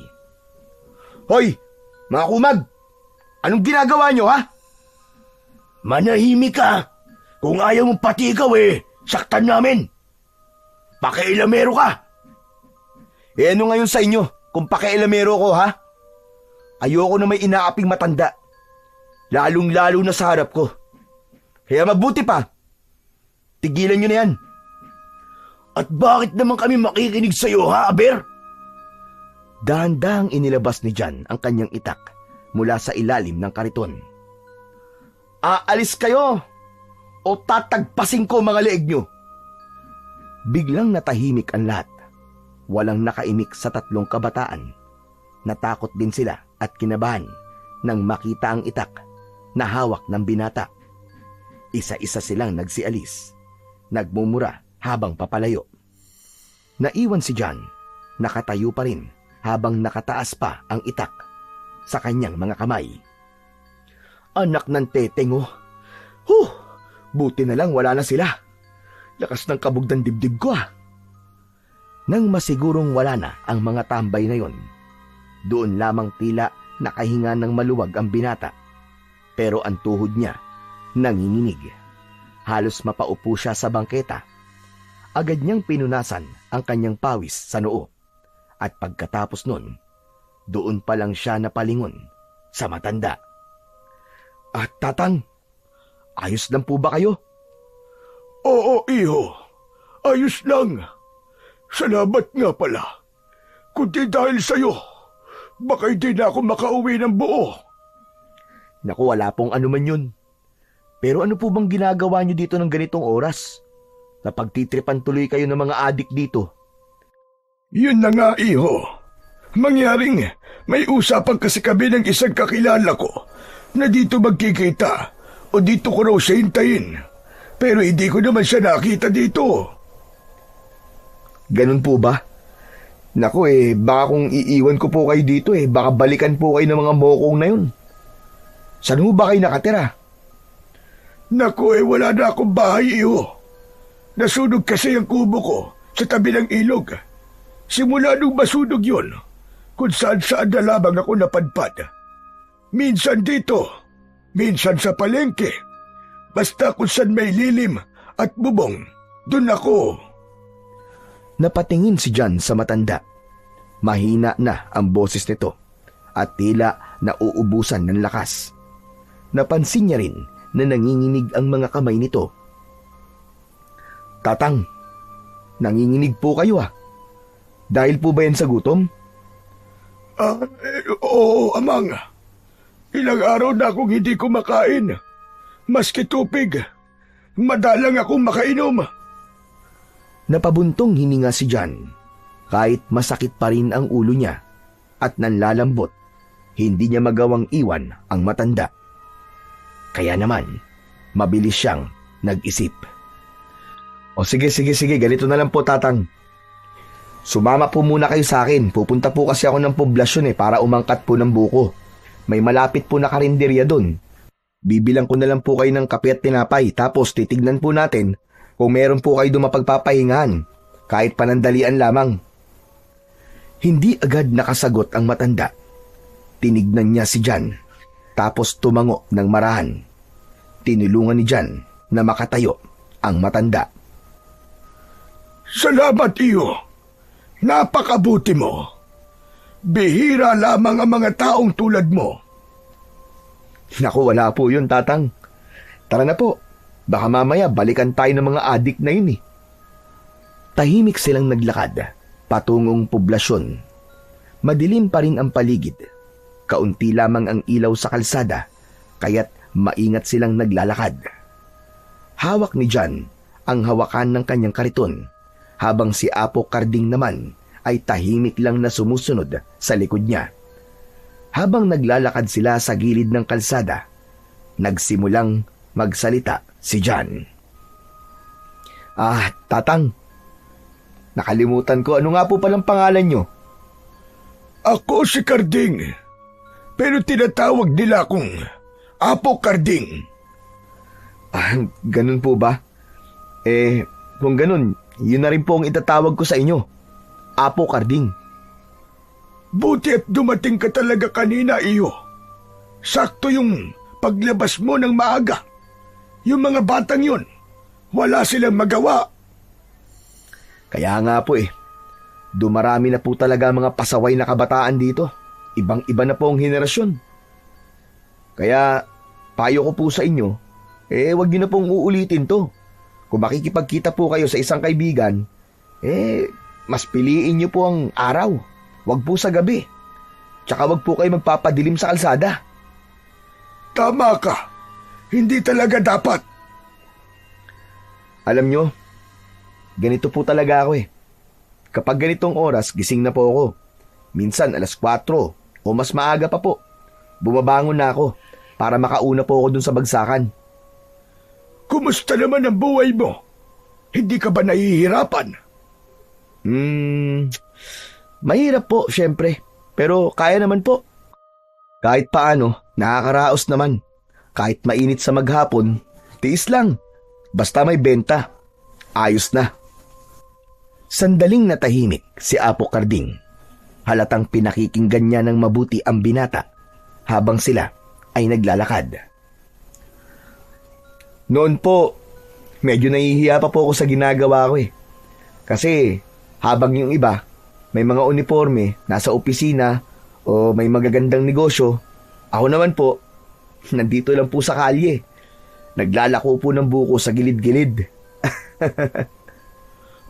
Hoy! Mga kumag! Anong ginagawa niyo, ha? Manahimik ka! Kung ayaw mong pati ikaw saktan namin! Pakialamero ka! Ano ngayon sa inyo kung pakialamero ko, ha? Ayoko na may inaaping matanda. Lalong-lalo na sa harap ko. Kaya mabuti pa. Tigilan nyo na yan. At bakit naman kami makikinig sa iyo, ha, Aber? Dahan-dahang inilabas ni John ang kanyang itak mula sa ilalim ng kariton. Aalis kayo o tatagpasin ko mga leeg nyo. Biglang natahimik ang lahat. Walang nakaimik sa 3 kabataan. Natakot din sila at kinabahan nang makita ang itak na hawak ng binata. Isa-isa silang nagsialis. Nagmumura habang papalayo. Naiwan si John, nakatayo pa rin habang nakataas pa ang itak. sa kanyang mga kamay. Anak ng teteng oh. Huh! Buti na lang wala na sila. Lakas ng kabog ng dibdib ko ah. Nang masigurong wala na ang mga tambay na yon, doon lamang tila nakahinga ng maluwag ang binata. Pero ang tuhod niya nanginginig. Halos mapaupo siya sa bangketa. Agad niyang pinunasan ang kanyang pawis sa noo. At pagkatapos nun, doon pa lang siya napalingon sa matanda. At tatang, ayos lang po ba kayo? Oo, iho. Ayos lang. Salamat nga pala. Kundi dahil sa'yo, baka hindi na ako makauwi ng buo. Naku, wala pong anuman yun. Pero ano po bang ginagawa niyo dito ng ganitong oras? Napagtitripan tuloy kayo ng mga adik dito. Yun na nga, iho. Mangyaring may usapan kasi kami ng isang kakilala ko na dito magkikita o dito ko raw siya hintayin. Pero hindi ko naman siya nakita dito. Ganun po ba? Naku baka kung iiwan ko po kayo dito baka balikan po kayo ng mga mokong na yun. Saan ho ba kayo nakatira? Naku wala na akong bahay, iho. Nasunog kasi ang kubo ko sa tabi ng ilog. Simula nung masunog yun, kung saan-saan na lamang ako napadpad. Minsan dito, minsan sa palengke. Basta kung saan may lilim at bubong, dun ako. Napatingin si John sa matanda. Mahina na ang boses nito at tila nauubusan ng lakas. Napansin niya rin na nanginginig ang mga kamay nito. Tatang, nanginginig po kayo ah. Dahil po ba yan sa gutom? Oo, amang. Ilang araw na akong hindi kumakain. Maski tubig, madalang akong makainom. Napabuntong hininga si John. Kahit masakit pa rin ang ulo niya at nanlalambot, hindi niya magawang iwan ang matanda. Kaya naman, mabilis siyang nag-isip. O sige, ganito na lang po tatang. Sumama po muna kayo sa akin. Pupunta po kasi ako ng poblasyon para umangkat po ng buko. May malapit po na karinderya doon. Bibilang ko na lang po kayo ng kape at tinapay tapos titignan po natin kung meron po kayo doon mapagpapahingahan kahit panandalian lamang. Hindi agad nakasagot ang matanda. Tinignan niya si John tapos tumango ng marahan. Tinulungan ni John na makatayo ang matanda. Salamat, iyo. Napakabuti mo. Bihira lamang ang mga taong tulad mo. Naku, wala po yun, tatang. Tara na po. Baka mamaya balikan tayo ng mga adik na yun Tahimik silang naglakad patungong poblasyon. Madilim pa rin ang paligid. Kaunti lamang ang ilaw sa kalsada, kaya't maingat silang naglalakad. Hawak ni John ang hawakan ng kanyang kariton, habang si Apo Karding naman ay tahimik lang na sumusunod sa likod niya. Habang naglalakad sila sa gilid ng kalsada, nagsimulang magsalita si John. Tatang, nakalimutan ko, ano nga po palang pangalan nyo? Ako si Karding, pero tinatawag nila akong Apo Karding. Ganun po ba? Kung ganun, yun na rin po ang itatawag ko sa inyo. Apo Karding. Buti at dumating ka talaga kanina, iyo. Sakto yung paglabas mo ng maaga. Yung mga batang yun, wala silang magawa. Kaya nga po dumarami na po talaga mga pasaway na kabataan dito. Ibang-iba na po ang henerasyon. Kaya, payo ko po sa inyo, wag niyo na pong uulitin to. Kung makikipagkita po kayo sa isang kaibigan, mas piliin niyo po ang araw. Wag po sa gabi. Tsaka wag po kayo magpapadilim sa kalsada. Tama ka. Hindi talaga dapat. Alam nyo, ganito po talaga ako Kapag ganitong oras, gising na po ako. Minsan 4:00 o mas maaga pa po. Bumabangon na ako para makauna po ako dun sa bagsakan. Kumusta naman ang buhay mo? Hindi ka ba nahihirapan? Mahirap po, syempre. Pero kaya naman po. Kahit paano, nakakaraos naman. Kahit mainit sa maghapon, tiis lang. Basta may benta. Ayos na. Sandaling natahimik si Apo Karding. Halatang pinakikinggan niya ng mabuti ang binata habang sila ay naglalakad. Noon po, medyo nahihiya pa po ako sa ginagawa ko eh. Kasi habang yung iba, may mga uniforme, nasa opisina o may magagandang negosyo, ako naman po, nandito lang po sa kalye. Naglalako po ng buko sa gilid-gilid.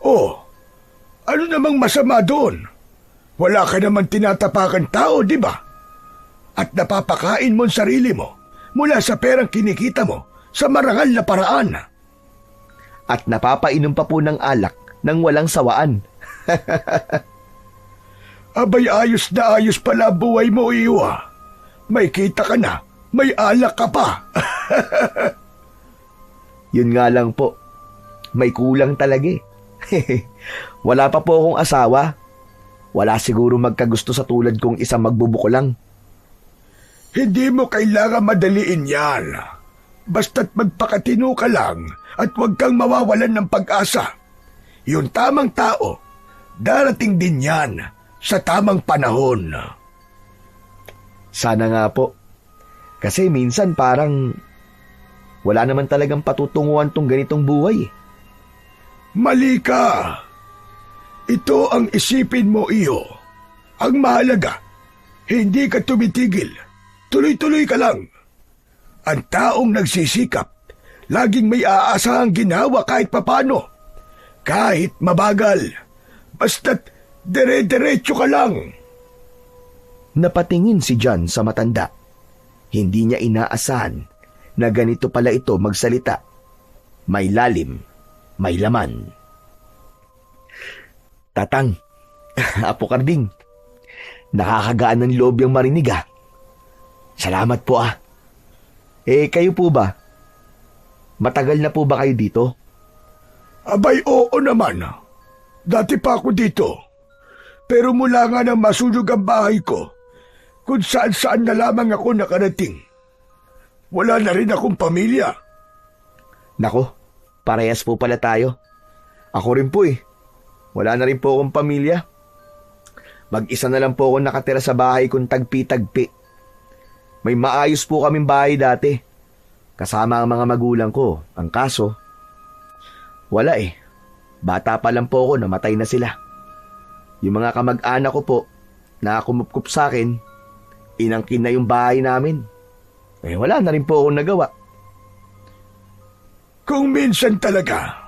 Oh, ano namang masama doon? Wala ka naman tinatapakan tao, di ba? At napapakain mo ang sarili mo mula sa perang kinikita mo sa marangal na paraan. At napapainom pa po ng alak nang walang sawaan. Abay, ayos na ayos pala buhay mo, iyo ah. May kita ka na, may alak ka pa. Yun nga lang po, may kulang talaga eh. Wala pa po akong asawa. Wala siguro magkagusto sa tulad kong isang magbubuko lang. Hindi mo kailangan madaliin yan. Basta't magpakatino ka lang at huwag kang mawawalan ng pag-asa. Yung tamang tao, darating din yan sa tamang panahon. Sana nga po. Kasi minsan parang wala naman talagang patutunguhan tong ganitong buhay eh. Mali ka. Ito ang isipin mo, iyo. Ang mahalaga, hindi ka tumitigil. Tuloy-tuloy ka lang. Ang taong nagsisikap, laging may aasahang ginawa kahit papano. Kahit mabagal. Basta't dire-diretso ka lang. Napatingin si John sa matanda. Hindi niya inaasahan na ganito pala ito magsalita. May lalim, may laman. Tatang, Apo Karding, nakakagaan ng loob yung marinig ah. Salamat po ah. Kayo po ba? Matagal na po ba kayo dito? Abay, oo naman. Dati pa ako dito. Pero mula nga nang masunog ang bahay ko, kung saan-saan na lamang ako nakarating. Wala na rin akong pamilya. Nako, parehas po pala tayo. Ako rin po eh. Wala na rin po akong pamilya. Mag-isa na lang po ako nakatira sa bahay kong tagpi-tagpi. May maayos po kaming bahay dati. Kasama ang mga magulang ko. Ang kaso, wala eh. Bata pa lang po ako, namatay na sila. Yung mga kamag-anak ko po, na kumupkup sa akin, inangkin na yung bahay namin. Wala na rin po akong nagawa. Kung minsan talaga,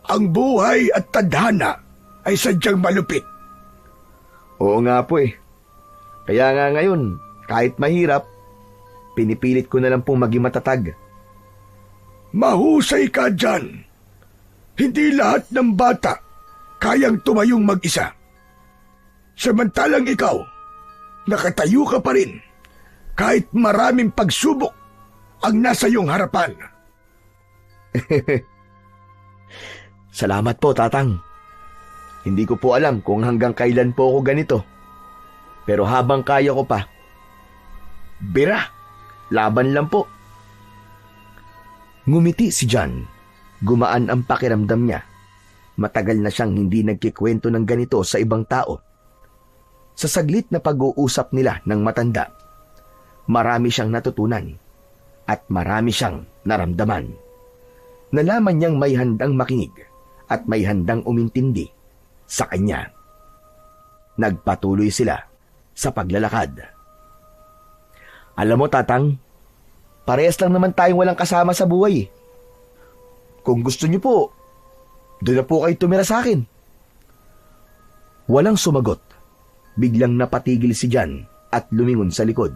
ang buhay at tadhana ay sadyang malupit. Oo nga po eh. Kaya nga ngayon, kahit mahirap, pinipilit ko na lang pong maging matatag. Mahusay ka dyan. Hindi lahat ng bata kayang tumayong mag-isa. Samantalang ikaw, nakatayo ka pa rin kahit maraming pagsubok ang nasa iyong harapan. Salamat po, Tatang. Hindi ko po alam kung hanggang kailan po ako ganito. Pero habang kaya ko pa, bira, laban lang po. Ngumiti si John. Gumaan ang pakiramdam niya. Matagal na siyang hindi nagkikwento ng ganito sa ibang tao. Sa saglit na pag-uusap nila ng matanda, marami siyang natutunan at marami siyang naramdaman. Nalaman niyang may handang makinig at may handang umintindi sa kanya. Nagpatuloy sila sa paglalakad. Alam mo, Tatang, parehas lang naman tayong walang kasama sa buhay. Kung gusto niyo po, doon na po kayo tumira sa akin. Walang sumagot. Biglang napatigil si John at lumingon sa likod.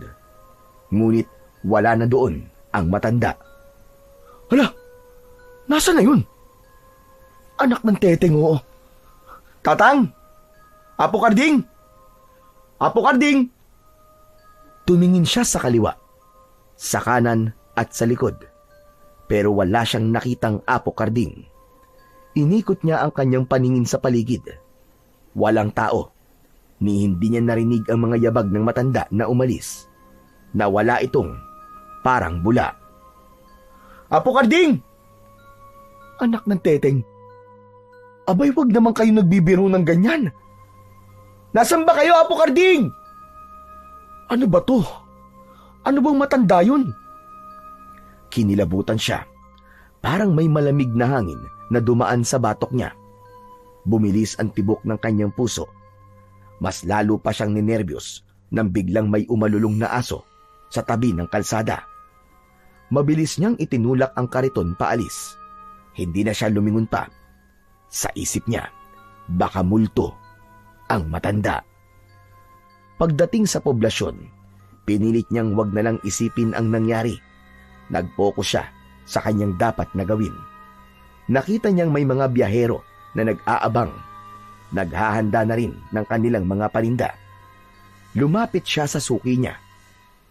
Ngunit wala na doon ang matanda. Hala, nasaan na yun? Anak ng teteng, oo. Tatang! Apo Karding! Apo Karding! Tumingin siya sa kaliwa, sa kanan at sa likod. Pero wala siyang nakitang Apo Karding. Inikot niya ang kanyang paningin sa paligid. Walang tao, ni hindi niya narinig ang mga yabag ng matanda na umalis. na wala itong parang bula. Apo Karding! Anak ng teteng. Abay, wag naman kayo nagbibiro ng ganyan. Nasaan ba kayo, Apo Karding? Ano ba to? Ano bang matanda yun? Kinilabutan siya. Parang may malamig na hangin na dumaan sa batok niya. Bumilis ang tibok ng kanyang puso. Mas lalo pa siyang ninerbiyos nang biglang may umalulong na aso sa tabi ng kalsada. Mabilis niyang itinulak ang kariton paalis. Hindi na siya lumingon pa. Sa isip niya, baka multo ang matanda. Pagdating sa poblasyon, pinilit niyang wag na lang isipin ang nangyari. Nag-focus siya sa kanyang dapat na gawin. Nakita niyang may mga biyahero na nag-aabang. Naghahanda na rin ng kanilang mga paninda. Lumapit siya sa suki niya.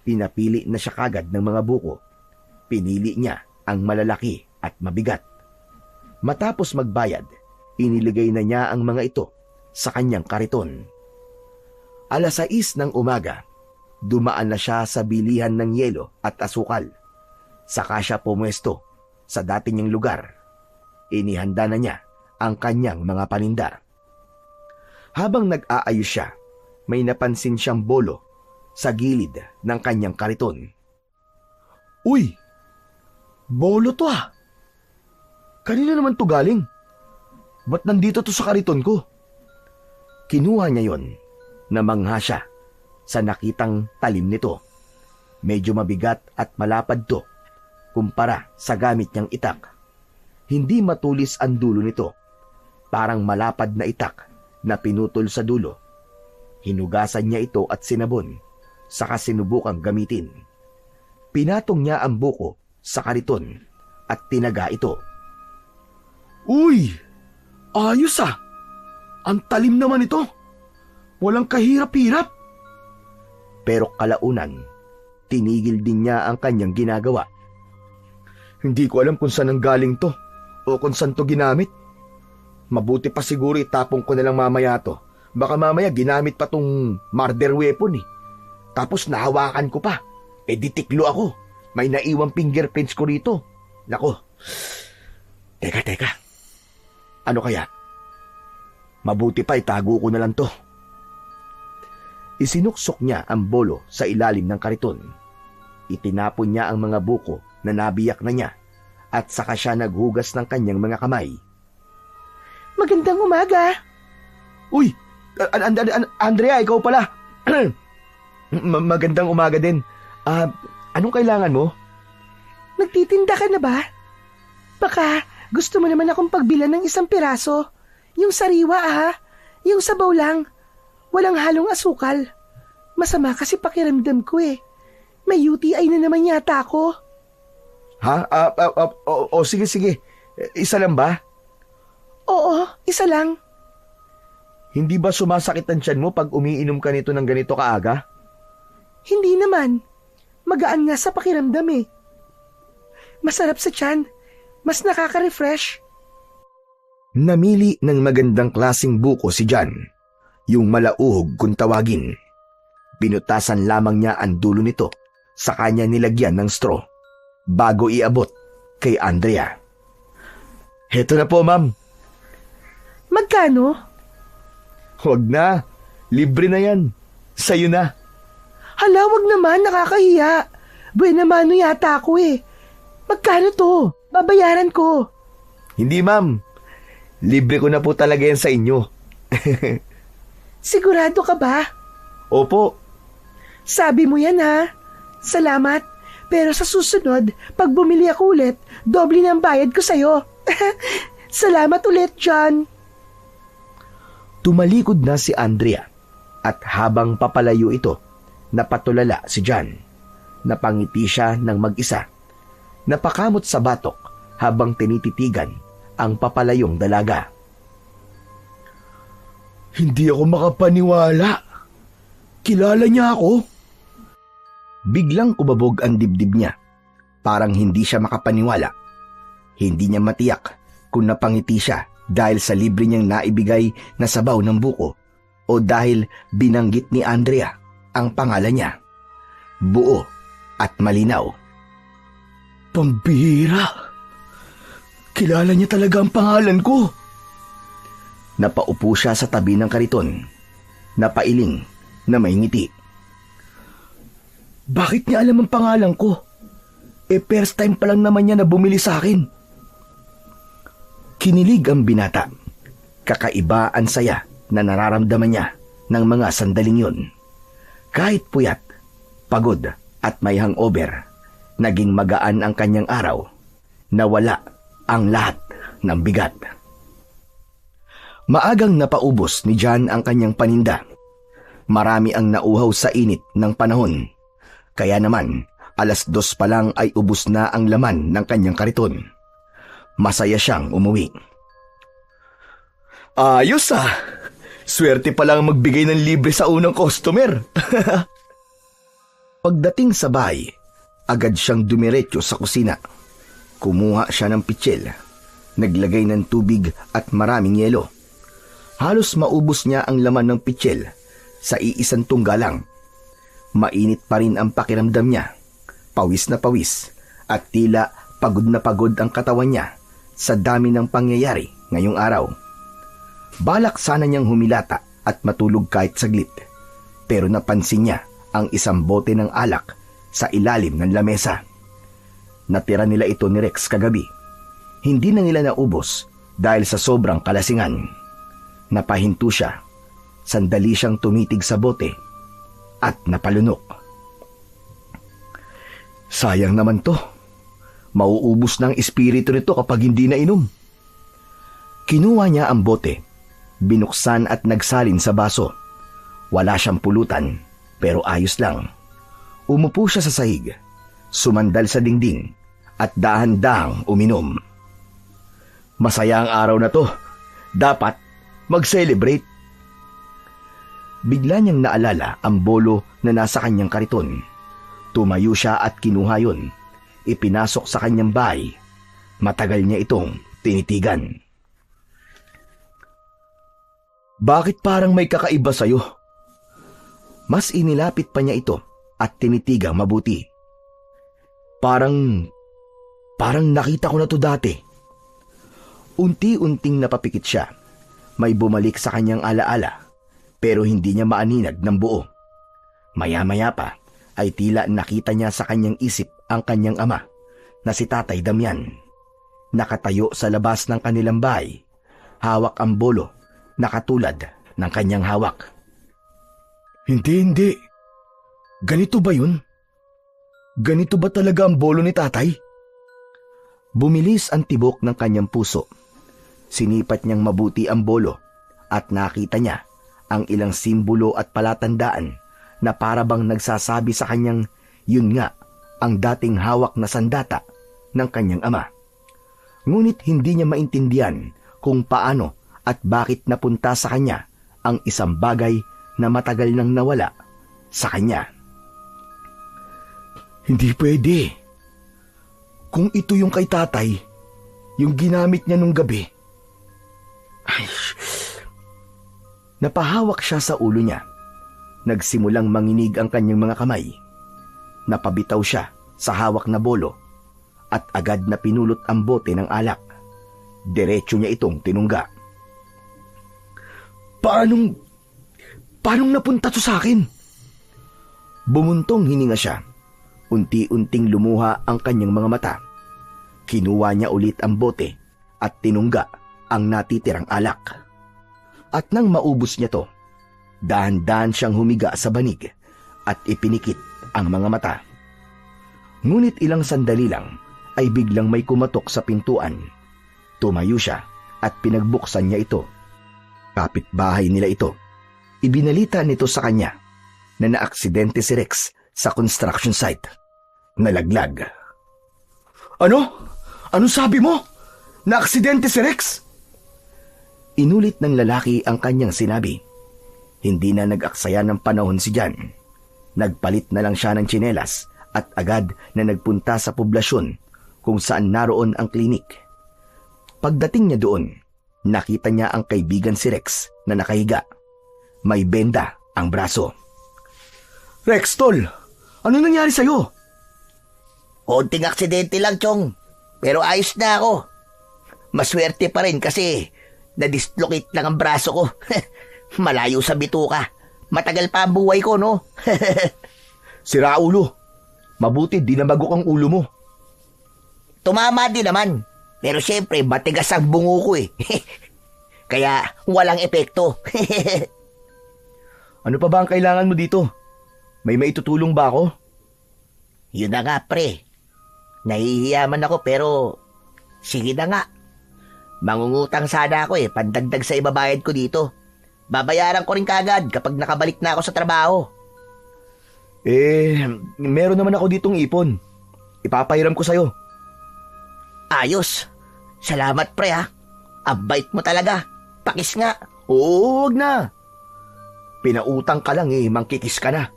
Pinapili na siya kagad ng mga buko. Pinili niya ang malalaki at mabigat. Matapos magbayad, iniligay na niya ang mga ito sa kanyang kariton. 6:00 ng umaga, dumaan na siya sa bilihan ng yelo at asukal. Saka siya pumwesto sa dati niyang lugar. Inihanda na niya ang kanyang mga paninda. Habang nag-aayos siya, may napansin siyang bolo sa gilid ng kanyang kariton. Uy! Bolo to ah! Kanina naman to galing? Ba't nandito to sa kariton ko? Kinuha niya yon. Namangha siya sa nakitang talim nito. Medyo mabigat at malapad to kumpara sa gamit niyang itak. Hindi matulis ang dulo nito. Parang malapad na itak na pinutol sa dulo. Hinugasan niya ito at sinabon, saka sinubukang gamitin. Pinatong niya ang buko sa kariton at tinaga ito. Uy! Ayos ah! Ang talim naman ito! Walang kahirap-hirap! Pero kalaunan, tinigil din niya ang kanyang ginagawa. Hindi ko alam kung saan ang galing to o kung saan to ginamit. Mabuti pa siguro itapong ko na lang mamaya to. Baka mamaya ginamit pa tong murder weapon eh. Tapos nahawakan ko pa. Eh di tiklo ako. May naiwang fingerprints ko rito. Nako. Teka. Ano kaya? Mabuti pa itago ko na lang to. Isinuksok niya ang bolo sa ilalim ng kariton. Itinapon niya ang mga buko na nabiyak na niya at saka siya naghugas ng kanyang mga kamay. Magandang umaga. Uy! Andrea, ikaw pala. Magandang umaga din. Anong kailangan mo? Nagtitinda ka na ba? Baka gusto mo naman akong pagbilan ng 1 piraso. Yung sariwa yung sabaw lang. Walang halong asukal. Masama kasi pakiramdam ko eh. May UTI na naman yata ako. Ha? Sige. Isa lang ba? Oo, isa lang. Hindi ba sumasakit ang tiyan mo pag umiinom ka nito ng ganito kaaga? Hindi naman. Magaan nga sa pakiramdam eh. Masarap sa tiyan. Mas nakaka-refresh. Namili ng magandang klasing buko si John. Yung malauhog kung tawagin. Pinutasan lamang niya ang dulo nito sa kanya nilagyan ng straw bago iabot kay Andrea. Heto na po, ma'am. Magkano? Huwag na. Libre na yan. Sa'yo na. Hala, wag naman, nakakahiya. Buena mano yata ako eh. Magkano to? Babayaran ko. Hindi, ma'am. Libre ko na po talaga yan sa inyo. Sigurado ka ba? Opo. Sabi mo yan ha. Salamat. Pero sa susunod, pag bumili ako ulit, doble na ang bayad ko sa'yo. Salamat ulit, John. Tumalikod na si Andrea at habang papalayo ito, napatulala si John. Napangiti siya ng mag-isa. Napakamot sa batok habang tinititigan ang papalayong dalaga. Hindi ako makapaniwala. Kilala niya ako. Biglang umabog ang dibdib niya. Parang hindi siya makapaniwala. Hindi niya matiyak kung napangiti siya dahil sa libre niyang naibigay na sabaw ng buko o dahil binanggit ni Andrea ang pangalan niya. Buo at malinaw. Pambihira! Kilala niya talaga ang pangalan ko. Napaupo siya sa tabi ng kariton. Napailing na may ngiti. Bakit niya alam ang pangalan ko? First time pa lang naman niya na bumili sa akin. Kinilig ang binata. Kakaiba ang saya na nararamdaman niya ng mga sandaling yun. Kahit puyat, pagod at may hangover, naging magaan ang kanyang araw. Nawala ang lahat ng bigat. Maagang napaubos ni John ang kanyang paninda. Marami ang nauhaw sa init ng panahon. Kaya naman, 2:00 pa lang ay ubos na ang laman ng kanyang kariton. Masaya siyang umuwi. Ayos ah! Swerte pa lang magbigay ng libre sa unang customer. Pagdating sa bahay, agad siyang dumiretso sa kusina. Kumuha siya ng pitsil, naglagay ng tubig at maraming yelo. Halos maubos niya ang laman ng pitsil sa iisang tungga lang. Mainit pa rin ang pakiramdam niya, pawis na pawis, at tila pagod na pagod ang katawan niya sa dami ng pangyayari ngayong araw. Balak sana niyang humilata at matulog kahit saglit, pero napansin niya ang isang bote ng alak sa ilalim ng lamesa. Natira nila ito ni Rex kagabi. Hindi na nila naubos dahil sa sobrang kalasingan. Napahinto siya. Sandali siyang tumitig sa bote at napalunok. Sayang naman to. Mauubos na ang espiritu nito kapag hindi na inom. Kinuha niya ang bote, binuksan at nagsalin sa baso. Wala siyang pulutan, pero ayos lang. Umupo siya sa sahig, sumandal sa dingding, at dahan-dahang uminom. Masaya ang araw na to. Dapat mag-celebrate. Bigla niyang naalala ang bolo na nasa kanyang kariton. Tumayo siya at kinuha yun. Ipinasok sa kanyang bahay. Matagal niya itong tinitigan. Bakit parang may kakaiba sa'yo? Mas inilapit pa niya ito at tinitigang mabuti. Parang nakita ko na to dati. Unti-unting napapikit siya. May bumalik sa kanyang alaala, pero hindi niya maaninag ng buo. Maya-maya pa ay tila nakita niya sa kanyang isip ang kanyang ama na si Tatay Damian. Nakatayo sa labas ng kanilang bahay, hawak ang bolo na katulad ng kanyang hawak. Hindi. Ganito ba yun? Ganito ba talaga ang bolo ni Tatay? Bumilis ang tibok ng kanyang puso. Sinipat niyang mabuti ang bolo at nakita niya ang ilang simbolo at palatandaan na parabang nagsasabi sa kanyang yun nga ang dating hawak na sandata ng kanyang ama. Ngunit hindi niya maintindihan kung paano at bakit napunta sa kanya ang isang bagay na matagal nang nawala sa kanya. Hindi pwede. Kung ito yung kay Tatay, yung ginamit niya nung gabi. Ay. Napahawak siya sa ulo niya. Nagsimulang manginig ang kanyang mga kamay. Napabitaw siya sa hawak na bolo at agad na pinulot ang bote ng alak. Diretso niya itong tinungga. Paanong napunta to sa akin? Bumuntong hininga siya. Unti-unting lumuha ang kanyang mga mata. Kinuha niya ulit ang bote at tinungga ang natitirang alak. At nang maubos niya to, dahan-dahan siyang humiga sa banig at ipinikit ang mga mata. Ngunit ilang sandali lang ay biglang may kumatok sa pintuan. Tumayo siya at pinagbuksan niya ito. Kapitbahay nila ito. Ibinalita nito sa kanya na naaksidente si Rex sa construction site. Nalaglag. Ano? Ano sabi mo? Naaksidente si Rex? Inulit ng lalaki ang kanyang sinabi. Hindi na nag-aksaya ng panahon si Jan. Nagpalit na lang siya ng tsinelas at agad na nagpunta sa poblasyon kung saan naroon ang klinik. Pagdating niya doon, nakita niya ang kaibigan si Rex na nakahiga. May benda ang braso. Rex, tol! Ano nangyari sa'yo? Konting aksidente lang, Chong. Pero ayos na ako. Maswerte pa rin kasi na-dislocate lang ang braso ko. Malayo sa bituka. Matagal pa ang buhay ko, no? Sira ulo. Mabuti di nabagok ang ulo mo. Tumama din naman. Pero syempre, matigas ang bungo ko eh. Kaya walang epekto. Ano pa ba ang kailangan mo dito? May maitutulong ba ako? Yun na nga, pre. Nahihiyaman ako pero sige na nga. Mangungutang sana ako pandagdag sa ibabayad ko dito. Babayaran ko rin kagad kapag nakabalik na ako sa trabaho. Meron naman ako ditong ipon. Ipapahiram ko sa'yo. Ayos. Salamat, pre ha. Abait mo talaga. Pakis nga. Oo, wag na. Pinautang ka lang mangkikis ka na.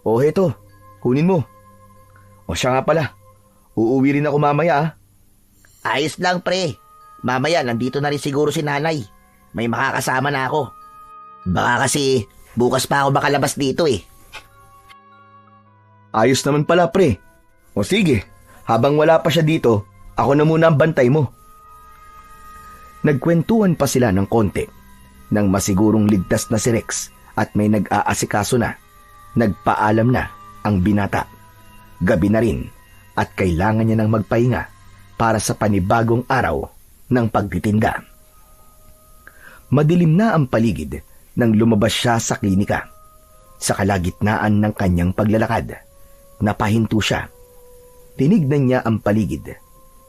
O heto, kunin mo. O siya nga pala, uuwi rin ako mamaya. Ayos lang, pre. Mamaya, nandito na rin siguro si nanay. May makakasama na ako. Baka kasi bukas pa ako makalabas dito Ayos naman pala, pre. O sige, habang wala pa siya dito, ako na muna ang bantay mo. Nagkwentuhan pa sila ng konti nang masigurong ligtas na si Rex at may nag-aasikaso na. Nagpaalam na ang binata. Gabi na rin at kailangan niya ng magpahinga para sa panibagong araw ng pagtitinda. Madilim na ang paligid nang lumabas siya sa klinika. Sa kalagitnaan ng kanyang paglalakad, napahinto siya. Tinignan niya ang paligid.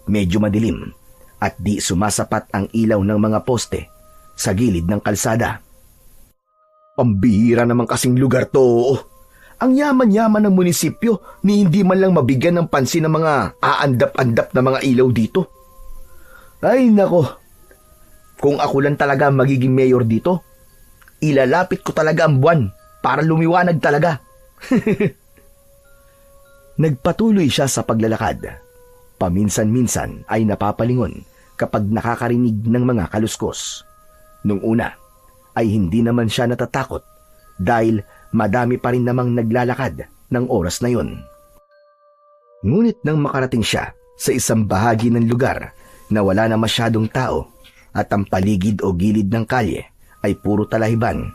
Medyo madilim at di sumasapat ang ilaw ng mga poste sa gilid ng kalsada. Pambihira naman kasing lugar to. Ang yaman-yaman ng munisipyo ni hindi man lang mabigyan ng pansin ng mga aandap-andap na mga ilaw dito. Ay nako, kung ako lang talaga magiging mayor dito, ilalapit ko talaga ang buwan para lumiwanag talaga. Nagpatuloy siya sa paglalakad. Paminsan-minsan ay napapalingon kapag nakakarinig ng mga kaluskos. Nung una ay hindi naman siya natatakot dahil madami pa rin namang naglalakad ng oras na yon. Ngunit nang makarating siya sa isang bahagi ng lugar na wala na masyadong tao at ang paligid o gilid ng kalye ay puro talahiban,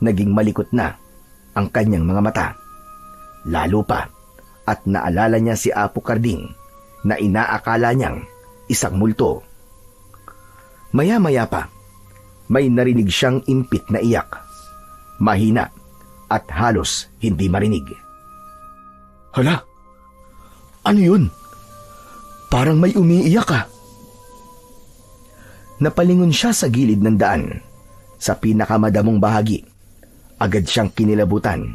naging malikot na ang kanyang mga mata. Lalo pa at naalala niya si Apo Karding na inaakala niyang isang multo. Maya-maya pa, may narinig siyang impit na iyak. Mahina at halos hindi marinig. Hala, ano yun? Parang may umiiyak ah. Napalingon siya sa gilid ng daan, sa pinakamadamong bahagi. Agad siyang kinilabutan.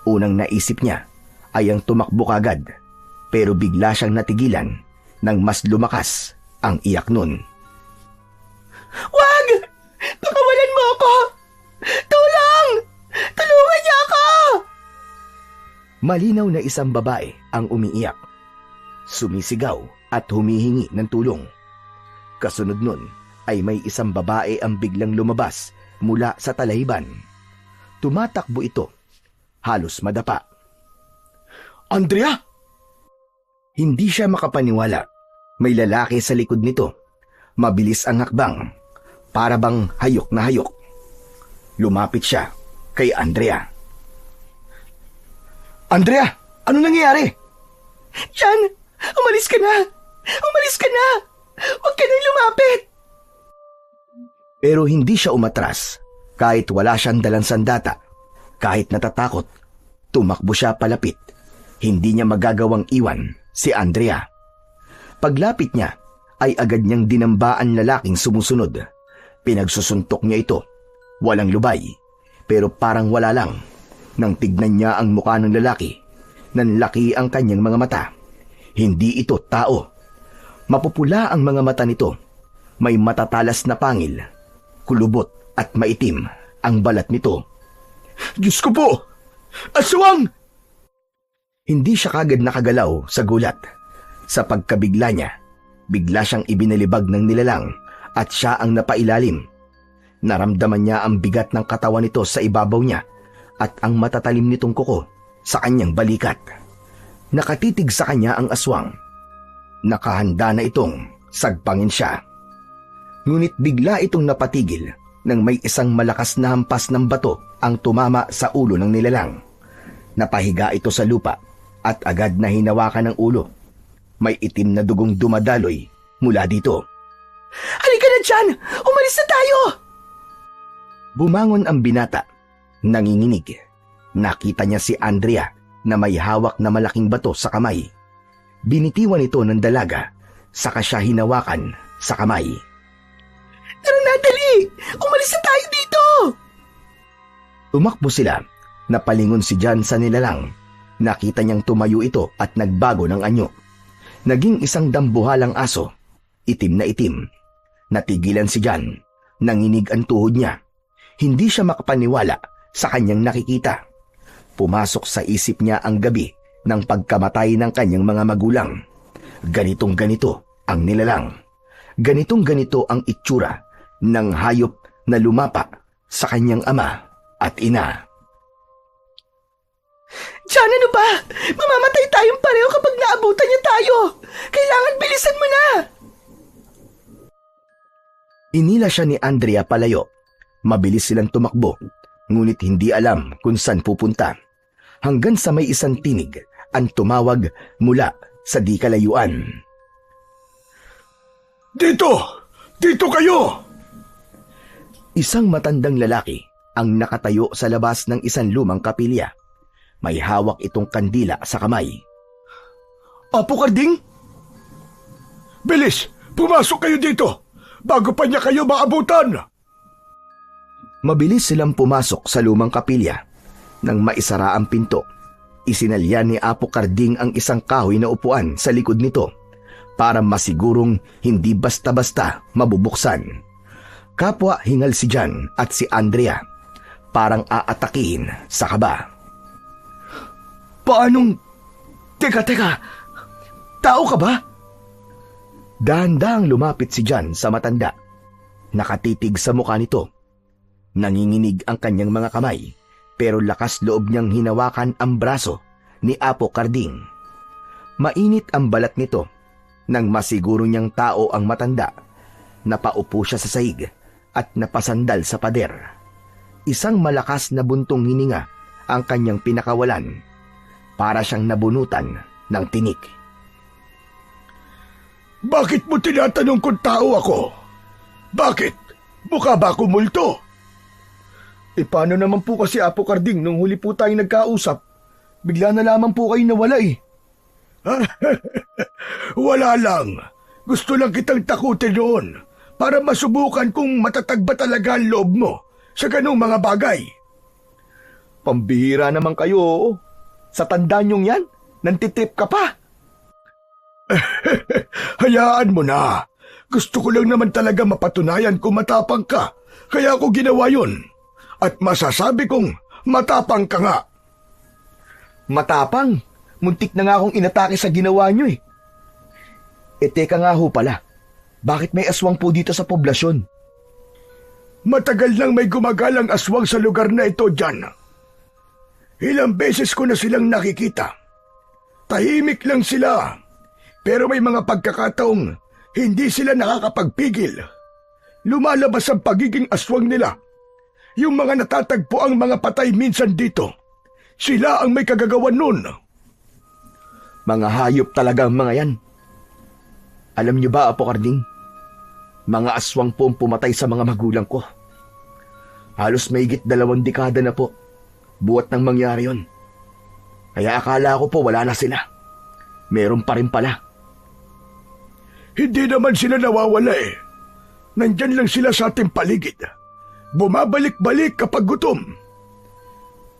Unang naisip niya ay ang tumakbo kagad, pero bigla siyang natigilan nang mas lumakas ang iyak nun. Wag! Pakawalan mo ako! Tulong! Tulungan niyo ako! Malinaw na isang babae ang umiiyak. Sumisigaw at humihingi ng tulong. Kasunod nun ay may isang babae ang biglang lumabas mula sa talahiban. Tumatakbo ito, halos madapa. Andrea! Hindi siya makapaniwala. May lalaki sa likod nito. Mabilis ang hakbang, para bang hayok na hayok. Lumapit siya kay Andrea. Andrea, ano nangyayari? Jan, umalis ka na! Umalis ka na! Huwag ka nang lumapit! Pero hindi siya umatras kahit wala siyang dalang sandata. Kahit natatakot, tumakbo siya palapit. Hindi niya magagawang iwan si Andrea. Paglapit niya ay agad niyang dinambaan lalaking sumusunod. Pinagsusuntok niya ito. Walang lubay, pero parang wala lang. Nang tignan niya ang mukha ng lalaki, nanlaki ang kanyang mga mata. Hindi ito tao. Mapupula ang mga mata nito. May matatalas na pangil. Kulubot at maitim ang balat nito. Diyos ko po! Aswang! Hindi siya kagad nakagalaw sa gulat. Sa pagkabigla niya, bigla siyang ibinalibag ng nilalang at siya ang napailalim. Naramdaman niya ang bigat ng katawan nito sa ibabaw niya at ang matatalim nitong kuko sa kanyang balikat. Nakatitig sa kanya ang aswang. Nakahanda na itong sagpangin siya. Ngunit bigla itong napatigil nang may isang malakas na hampas ng bato ang tumama sa ulo ng nilalang. Napahiga ito sa lupa at agad na hinawakan ng ulo. May itim na dugong dumadaloy mula dito. Halika na dyan! Umalis na tayo! Bumangon ang binata. Nanginginig. Nakita niya si Andrea na may hawak na malaking bato sa kamay. Binitiwan ito ng dalaga, saka siya hinawakan sa kamay. Tara na, dali! Umalis na tayo dito! Tumakbo sila. Napalingon si Jan sa nilalang. Nakita niyang tumayo ito at nagbago ng anyo. Naging isang dambuhalang aso. Itim na itim. Natigilan si Jan. Nanginig ang tuhod niya. Hindi siya makapaniwala sa kanyang nakikita. Pumasok sa isip niya ang gabi ng pagkamatay ng kanyang mga magulang. Ganitong ganito ang nilalang. Ganitong ganito ang itsura ng hayop na lumapa sa kanyang ama at ina. Diyan, ano ba? Mamamatay tayong pareho kapag naabutan niya tayo. Kailangan bilisan mo na. Inila siya ni Andrea palayo. Mabilis silang tumakbo, ngunit hindi alam kung saan pupunta. Hanggang sa may isang tinig ang tumawag mula sa di kalayuan. Dito! Dito kayo! Isang matandang lalaki ang nakatayo sa labas ng isang lumang kapilya. May hawak itong kandila sa kamay. Apo Karding? Bilis! Pumasok kayo dito! Bago pa niya kayo maabutan! Mabilis silang pumasok sa lumang kapilya. Nang maisara ang pinto, isinalya ni Apo Karding ang isang kahoy na upuan sa likod nito para masigurong hindi basta-basta mabubuksan. Kapwa hingal si Jan at si Andrea. Parang aatakihin sa kaba. Paanong... Teka! Tao ka ba? Dahan-dahang lumapit si Jan sa matanda. Nakatitig sa mukha nito. Nanginginig ang kanyang mga kamay, pero lakas loob niyang hinawakan ang braso ni Apo Karding. Mainit ang balat nito. Nang masiguro niyang tao ang matanda, napaupo siya sa sahig at napasandal sa pader. Isang malakas na buntong hininga ang kanyang pinakawalan. Para siyang nabunutan ng tinik. Bakit mo tinatanong kung tao ako? Bakit? Mukha ba ako multo? Paano naman po kasi Apo Karding nung huli po tayong nagkausap? Bigla na lamang po kayo nawala eh. Wala lang. Gusto lang kitang takutin noon para masubukan kung matatag ba talaga ang loob mo sa ganung mga bagay. Pambihira naman kayo. Sa tanda niyong yan, nantitrip ka pa. Hayaan mo na. Gusto ko lang naman talaga mapatunayan kung matapang ka. Kaya ako ginawa yun. At masasabi kong matapang ka nga. Matapang? Muntik na nga akong inatake sa ginawa niyo eh. Teka nga ho pala. Bakit may aswang po dito sa poblasyon? Matagal nang may gumagalang aswang sa lugar na ito dyan. Ilang beses ko na silang nakikita. Tahimik lang sila. Pero may mga pagkakataong hindi sila nakakapagpigil. Lumalabas ang pagiging aswang nila. Yung mga natatagpo ang mga patay minsan dito. Sila ang may kagagawan nun. Mga hayop talaga ang mga yan. Alam niyo ba, Apo Karding? Mga aswang po ang pumatay sa mga magulang ko. Halos mahigit 2 dekada na po. Buhat nang mangyari yon. Kaya akala ko po wala na sila. Meron pa rin pala. Hindi naman sila nawawala eh. Nandyan lang sila sa ating paligid. Bumabalik-balik kapag gutom.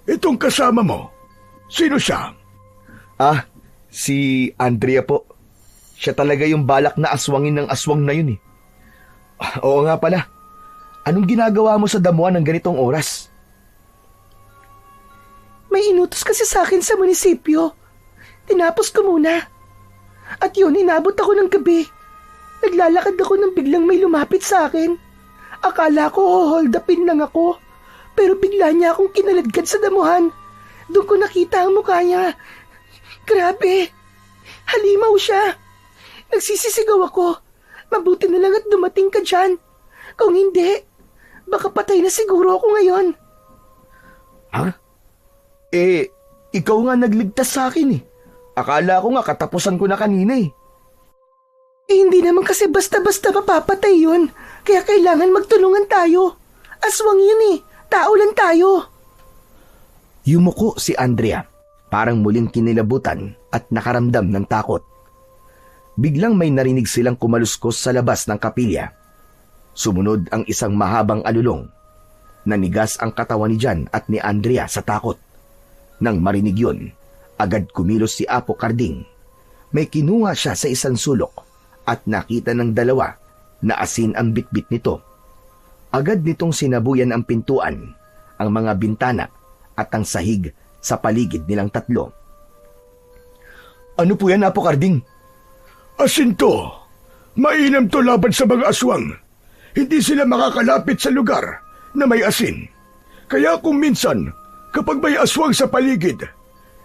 Itong kasama mo, sino siya? Si Andrea po. Siya talaga yung balak na aswangin ng aswang na yun eh. Oo nga pala. Anong ginagawa mo sa damuhan ng ganitong oras? May inutos kasi sa akin sa munisipyo. Tinapos ko muna. At yun, inabot ako ng gabi. Naglalakad ako nang biglang may lumapit sa akin. Akala ko hold upin lang ako. Pero bigla niya akong kinaladkad sa damuhan. Doon ko nakita ang mukha niya. Grabe! Halimaw siya! Nagsisisigaw ako. Mabuti na lang at dumating ka dyan. Kung hindi, baka patay na siguro ako ngayon. Ha? Ikaw nga nagligtas sa akin eh. Akala ko nga katapusan ko na kanina eh. Hindi naman kasi basta-basta mapapatay yun. Kaya kailangan magtulungan tayo. Aswang yun eh. Tao lang tayo. Yumuko si Andrea, parang muling kinilabutan at nakaramdam ng takot. Biglang may narinig silang kumaluskos sa labas ng kapilya. Sumunod ang isang mahabang alulong. Nanigas ang katawan ni Jan at ni Andrea sa takot. Nang marinig yun, agad kumilos si Apo Karding. May kinuha siya sa isang sulok at nakita ng dalawa na asin ang bitbit nito. Agad nitong sinabuyan ang pintuan, ang mga bintana at ang sahig sa paligid nilang tatlo. Ano po yan, Apo Karding? Asin to. Mainam to laban sa mga aswang. Hindi sila makakalapit sa lugar na may asin. Kaya kung minsan, kapag may aswang sa paligid,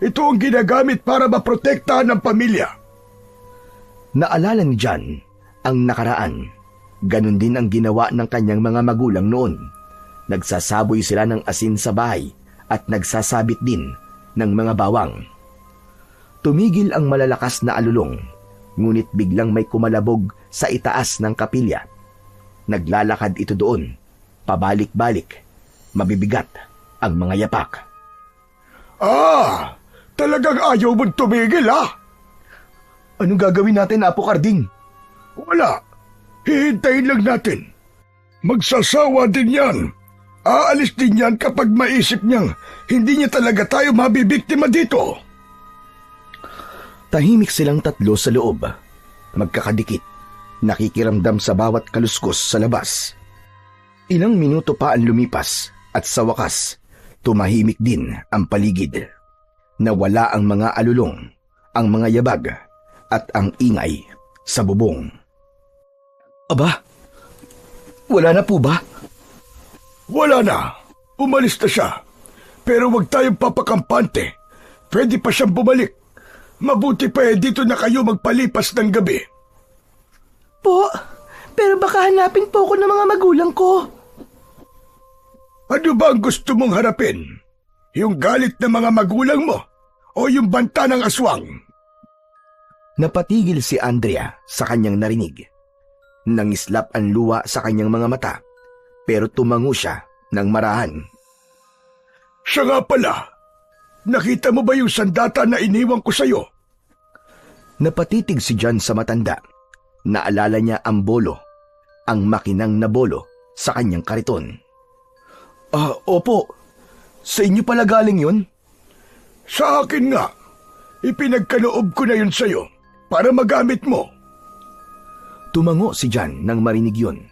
ito ang ginagamit para maprotektahan ng pamilya. Naalala ni Jan ang nakaraan. Ganon din ang ginawa ng kanyang mga magulang noon. Nagsasaboy sila ng asin sa bahay at nagsasabit din ng mga bawang. Tumigil ang malalakas na alulong, ngunit biglang may kumalabog sa itaas ng kapilya. Naglalakad ito doon, pabalik-balik, mabibigat ang mga yapak. Talagang ayaw mong tumigil Anong gagawin natin, Apo Karding? Wala. Hihintayin lang natin. Magsasawa din yan. Aalis din yan kapag maisip niyang hindi niya talaga tayo mabibiktima dito. Tahimik silang tatlo sa loob. Magkakadikit, nakikiramdam sa bawat kaluskos sa labas. Ilang minuto pa ang lumipas at sa wakas, tumahimik din ang paligid. Nawala ang mga alulong, ang mga yabag, at ang ingay sa bubong. Aba, wala na po ba? Wala na. Umalis na siya. Pero wag tayong papakampante. Pwede pa siyang bumalik. Mabuti pa dito na kayo magpalipas ng gabi. Po, pero baka hanapin po ako ng mga magulang ko. Ano ba ang gusto mong harapin? Yung galit ng mga magulang mo? O yung banta ng aswang? Napatigil si Andrea sa kanyang narinig. Nangislap ang luha sa kanyang mga mata, pero tumango siya ng marahan. Siya nga pala. Nakita mo ba yung sandata na iniwan ko sa'yo? Napatitig si Jan sa matanda. Naalala niya ang bolo, ang makinang na bolo sa kanyang kariton. Opo. Sa inyo pala galing yun? Sa akin nga. Ipinagkaloob ko na yun sa'yo para magamit mo. Tumango si Jan nang marinig yun,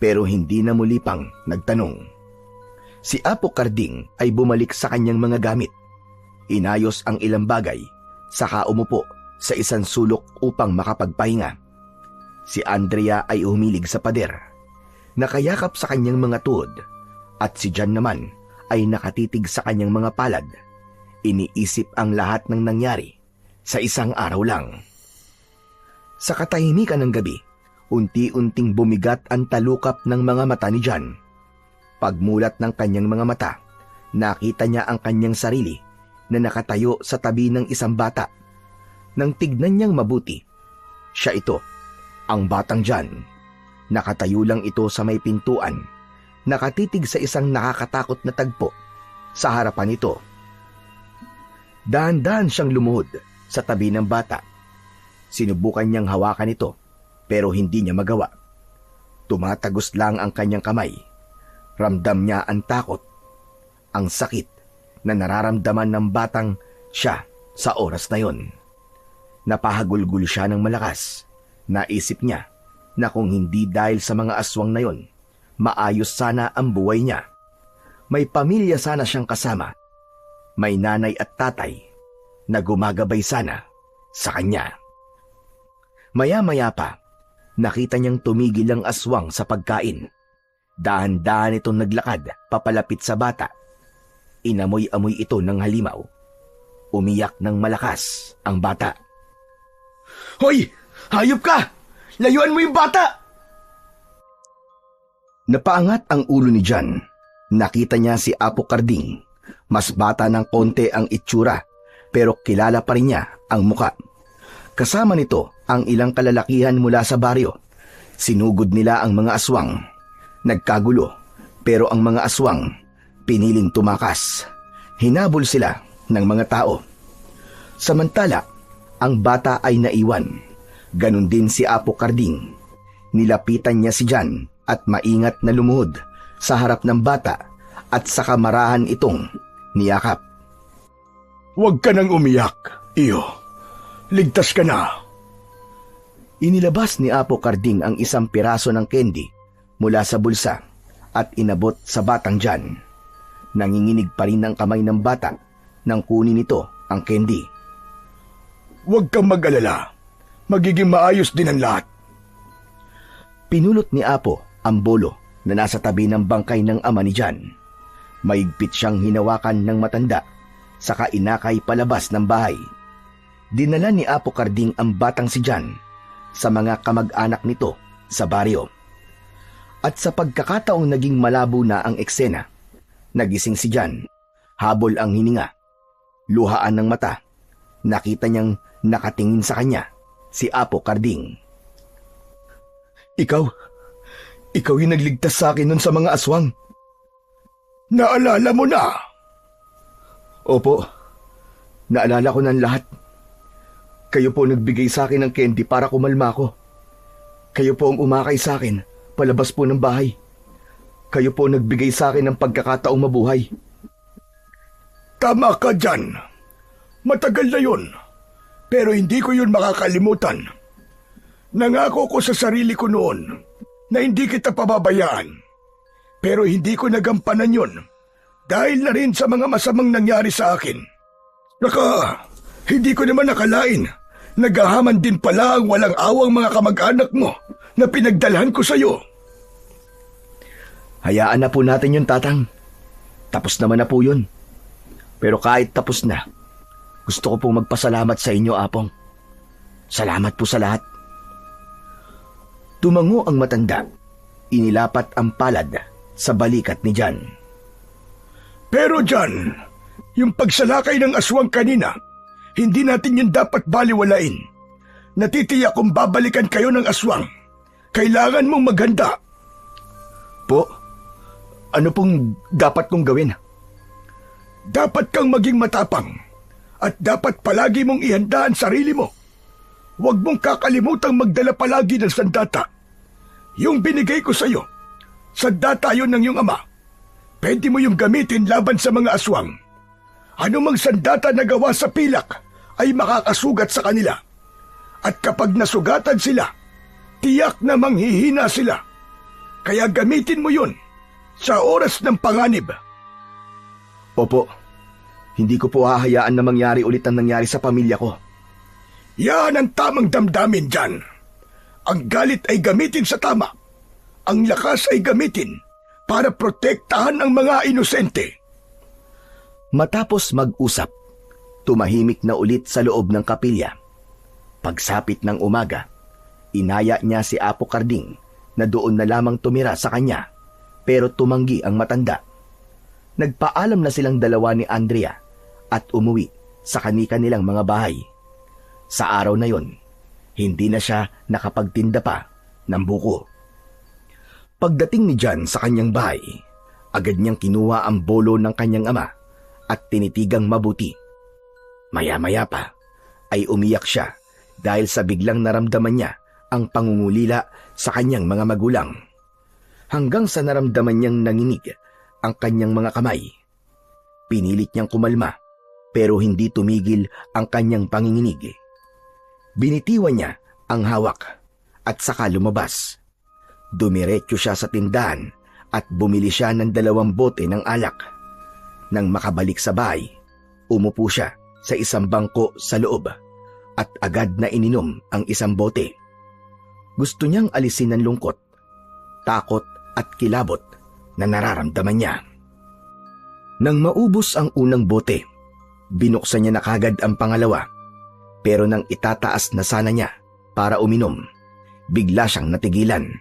pero hindi na muli pang nagtanong. Si Apo Karding ay bumalik sa kanyang mga gamit. Inayos ang ilang bagay, saka umupo sa isang sulok upang makapagpahinga. Si Andrea ay humilig sa pader, nakayakap sa kanyang mga tuhod, at si Jan naman ay nakatitig sa kanyang mga palad. Iniisip ang lahat ng nangyari sa isang araw lang. Sa katahimikan ng gabi, unti-unting bumigat ang talukap ng mga mata ni Jan. Pagmulat ng kanyang mga mata, nakita niya ang kanyang sarili na nakatayo sa tabi ng isang bata. Nang tignan niyang mabuti, siya ito, ang batang Jan. Nakatayo lang ito sa may pintuan, nakatitig sa isang nakakatakot na tagpo sa harapan nito. Dahan-dahan siyang lumuhod sa tabi ng bata. Sinubukan niyang hawakan ito, pero hindi niya magawa. Tumatagos lang ang kanyang kamay. Ramdam niya ang takot, ang sakit na nararamdaman ng batang siya sa oras na yon. Napahagulgul siya ng malakas. Naisip niya na kung hindi dahil sa mga aswang na yon, maayos sana ang buhay niya. May pamilya sana siyang kasama. May nanay at tatay na gumagabay sana sa kanya. Maya-maya pa, nakita niyang tumigil ang aswang sa pagkain. Dahan-dahan itong naglakad papalapit sa bata. Inamoy-amoy ito ng halimaw. Umiyak ng malakas ang bata. Hoy! Hayop ka! Layuan mo yung bata! Napaangat ang ulo ni John. Nakita niya si Apo Karding. Mas bata ng konti ang itsura, pero kilala pa rin niya ang muka. Kasama nito ang ilang kalalakihan mula sa baryo. Sinugod nila ang mga aswang. Nagkagulo, pero ang mga aswang piniling tumakas. Hinabol sila ng mga tao. Samantala, ang bata ay naiwan. Ganon din si Apo Karding. Nilapitan niya si John at maingat na lumuhod sa harap ng bata at sa kamarahan itong niyakap. Huwag ka nang umiyak, iyo. Ligtas ka na. Inilabas ni Apo Karding ang isang piraso ng candy mula sa bulsa at inabot sa batang John. Nanginginig pa rin ang kamay ng bata nang kunin nito ang candy. Huwag kang mag-alala. Magiging maayos din ang lahat. Pinulot ni Apo ang bolo na nasa tabi ng bangkay ng ama ni John. Maigpit siyang hinawakan ng matanda, saka inakay palabas ng bahay. Dinala ni Apo Karding ang batang si John sa mga kamag-anak nito sa baryo. At sa pagkakataong naging malabo na ang eksena, nagising si John, habol ang hininga, luhaan ng mata. Nakita niyang nakatingin sa kanya si Apo Karding. Ikaw yung nagligtas sa akin nun sa mga aswang. Naalala mo na? Opo, naalala ko ng lahat. Kayo po nagbigay sa akin ng candy para kumalma ko. Kayo po ang umakay sa akin palabas po ng bahay. Kayo po nagbigay sa akin ng pagkakataong mabuhay. Tama ka dyan. Matagal na yun. Pero hindi ko yun makakalimutan. Nangako ko sa sarili ko noon na hindi kita pababayaan. Pero hindi ko nagampanan yun dahil na rin sa mga masamang nangyari sa akin. Hindi ko naman nakalain. Naghahaman din pala ang walang awang mga kamag-anak mo na pinagdalhan ko sa'yo. Hayaan na po natin yun, Tatang. Tapos naman na po yun. Pero kahit tapos na, gusto ko pong magpasalamat sa inyo, Apong. Salamat po sa lahat. Tumango ang matanda. Inilapat ang palad sa balikat ni John. Pero John, yung pagsalakay ng aswang kanina, hindi natin yun dapat baliwalain. Natitiyak kung babalikan kayo ng aswang. Kailangan mong maghanda. Po, ano pong dapat kong gawin? Dapat kang maging matapang at dapat palagi mong ihanda ang sarili mo. Huwag mong kakalimutang magdala palagi ng sandata. Yung binigay ko sa'yo, sandata yun ng iyong ama. Pwede mo yung gamitin laban sa mga aswang. Anumang sandata na gawa sa pilak ay makakasugat sa kanila. At kapag nasugatan sila, tiyak na manghihina sila. Kaya gamitin mo yun sa oras ng panganib. Opo, hindi ko po hahayaan na mangyari ulit ang nangyari sa pamilya ko. Yan ang tamang damdamin dyan. Ang galit ay gamitin sa tama. Ang lakas ay gamitin para protektahan ang mga inosente. Matapos mag-usap, tumahimik na ulit sa loob ng kapilya. Pagsapit ng umaga, inaya niya si Apo Karding na doon na lamang tumira sa kanya, pero tumanggi ang matanda. Nagpaalam na silang dalawa ni Andrea at umuwi sa kani-kanilang mga bahay. Sa araw na yon, hindi na siya nakapagtinda pa ng buko. Pagdating ni John sa kanyang bahay, agad niyang kinuha ang bolo ng kanyang ama at tinitigang mabuti. Maya-maya pa ay umiyak siya dahil sa biglang naramdaman niya ang pangungulila sa kanyang mga magulang. Hanggang sa naramdaman niyang nanginig ang kanyang mga kamay. Pinilit niyang kumalma pero hindi tumigil ang kanyang panginginig. Binitiwan niya ang hawak at saka lumabas. Dumiretso siya sa tindahan at bumili siya ng 2 bote ng alak. Nang makabalik sa bahay, umupo siya sa isang bangko sa loob at agad na ininom ang isang bote. Gusto niyang alisin ang lungkot, takot at kilabot na nararamdaman niya. Nang maubos ang unang bote, Binuksan niya na kagad ang pangalawa, pero nang itataas na sana niya para uminom, bigla siyang natigilan.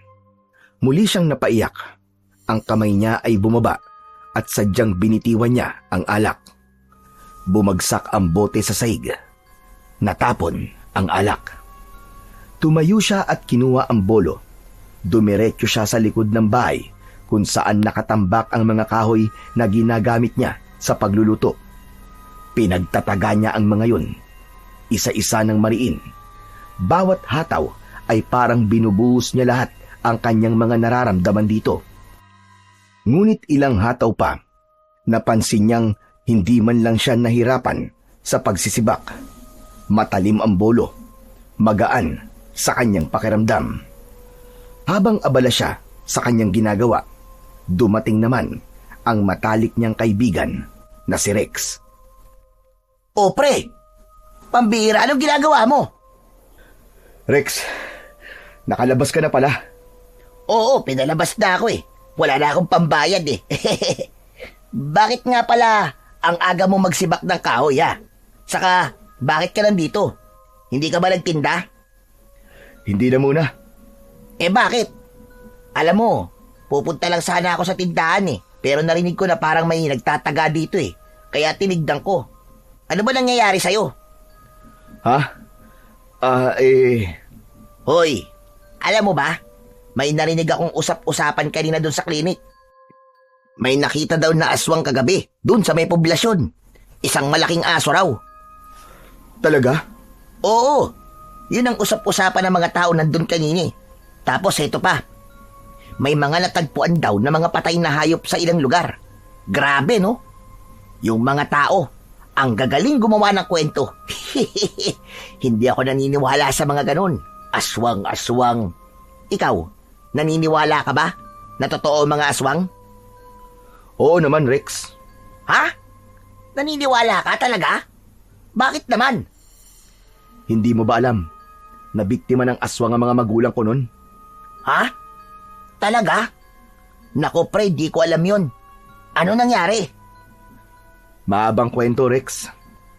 Muli siyang napaiyak. Ang kamay niya ay bumaba at sadyang binitiwan niya ang alak. Bumagsak ang bote sa sahig. Natapon ang alak. Tumayo siya at kinuha ang bolo. Dumiretso siya sa likod ng bahay kung saan nakatambak ang mga kahoy na ginagamit niya sa pagluluto. Pinagtataga niya ang mga yun. Isa-isa ng mariin. Bawat hataw ay parang binubuhos niya lahat ang kanyang mga nararamdaman dito. Ngunit ilang hataw pa, napansin niyang hindi man lang siya nahirapan sa pagsisibak. Matalim ang bolo, magaan sa kanyang pakiramdam. Habang abala siya sa kanyang ginagawa, dumating naman ang matalik niyang kaibigan na si Rex. O pre, pambihira, anong ginagawa mo? Rex, nakalabas ka na pala. Oo, pinalabas na ako eh. Wala na akong pambayad eh. Bakit nga pala ang aga mo magsibak ng kahoy ha? Saka, bakit ka nandito? Hindi ka ba nagtinda? Hindi na muna. Eh bakit? Alam mo, pupunta lang sana ako sa tindahan eh. Pero narinig ko na parang may nagtataga dito eh. Kaya tinigdan ko. Ano ba nangyayari sa'yo? Ha? Hoy, alam mo ba? May narinig akong usap-usapan kanina doon sa klinik. May nakita daw na aswang kagabi doon sa may poblasyon. Isang malaking aso raw. Talaga? Oo, yun ang usap-usapan ng mga tao nandun kanina. Tapos eto pa, may mga natagpuan daw na mga patay na hayop sa ilang lugar. Grabe no? Yung mga tao, ang gagaling gumawa ng kwento. Hindi ako naniniwala sa mga ganun. Aswang. Ikaw, naniniwala ka ba na totoo mga aswang? Oo naman, Rex. Ha? Naniniwala ka talaga? Bakit naman? Hindi mo ba alam na biktima ng aswang ang mga magulang ko nun? Ha? Talaga? Nako pre, di ko alam yun. Ano nangyari? Maabang kwento, Rex.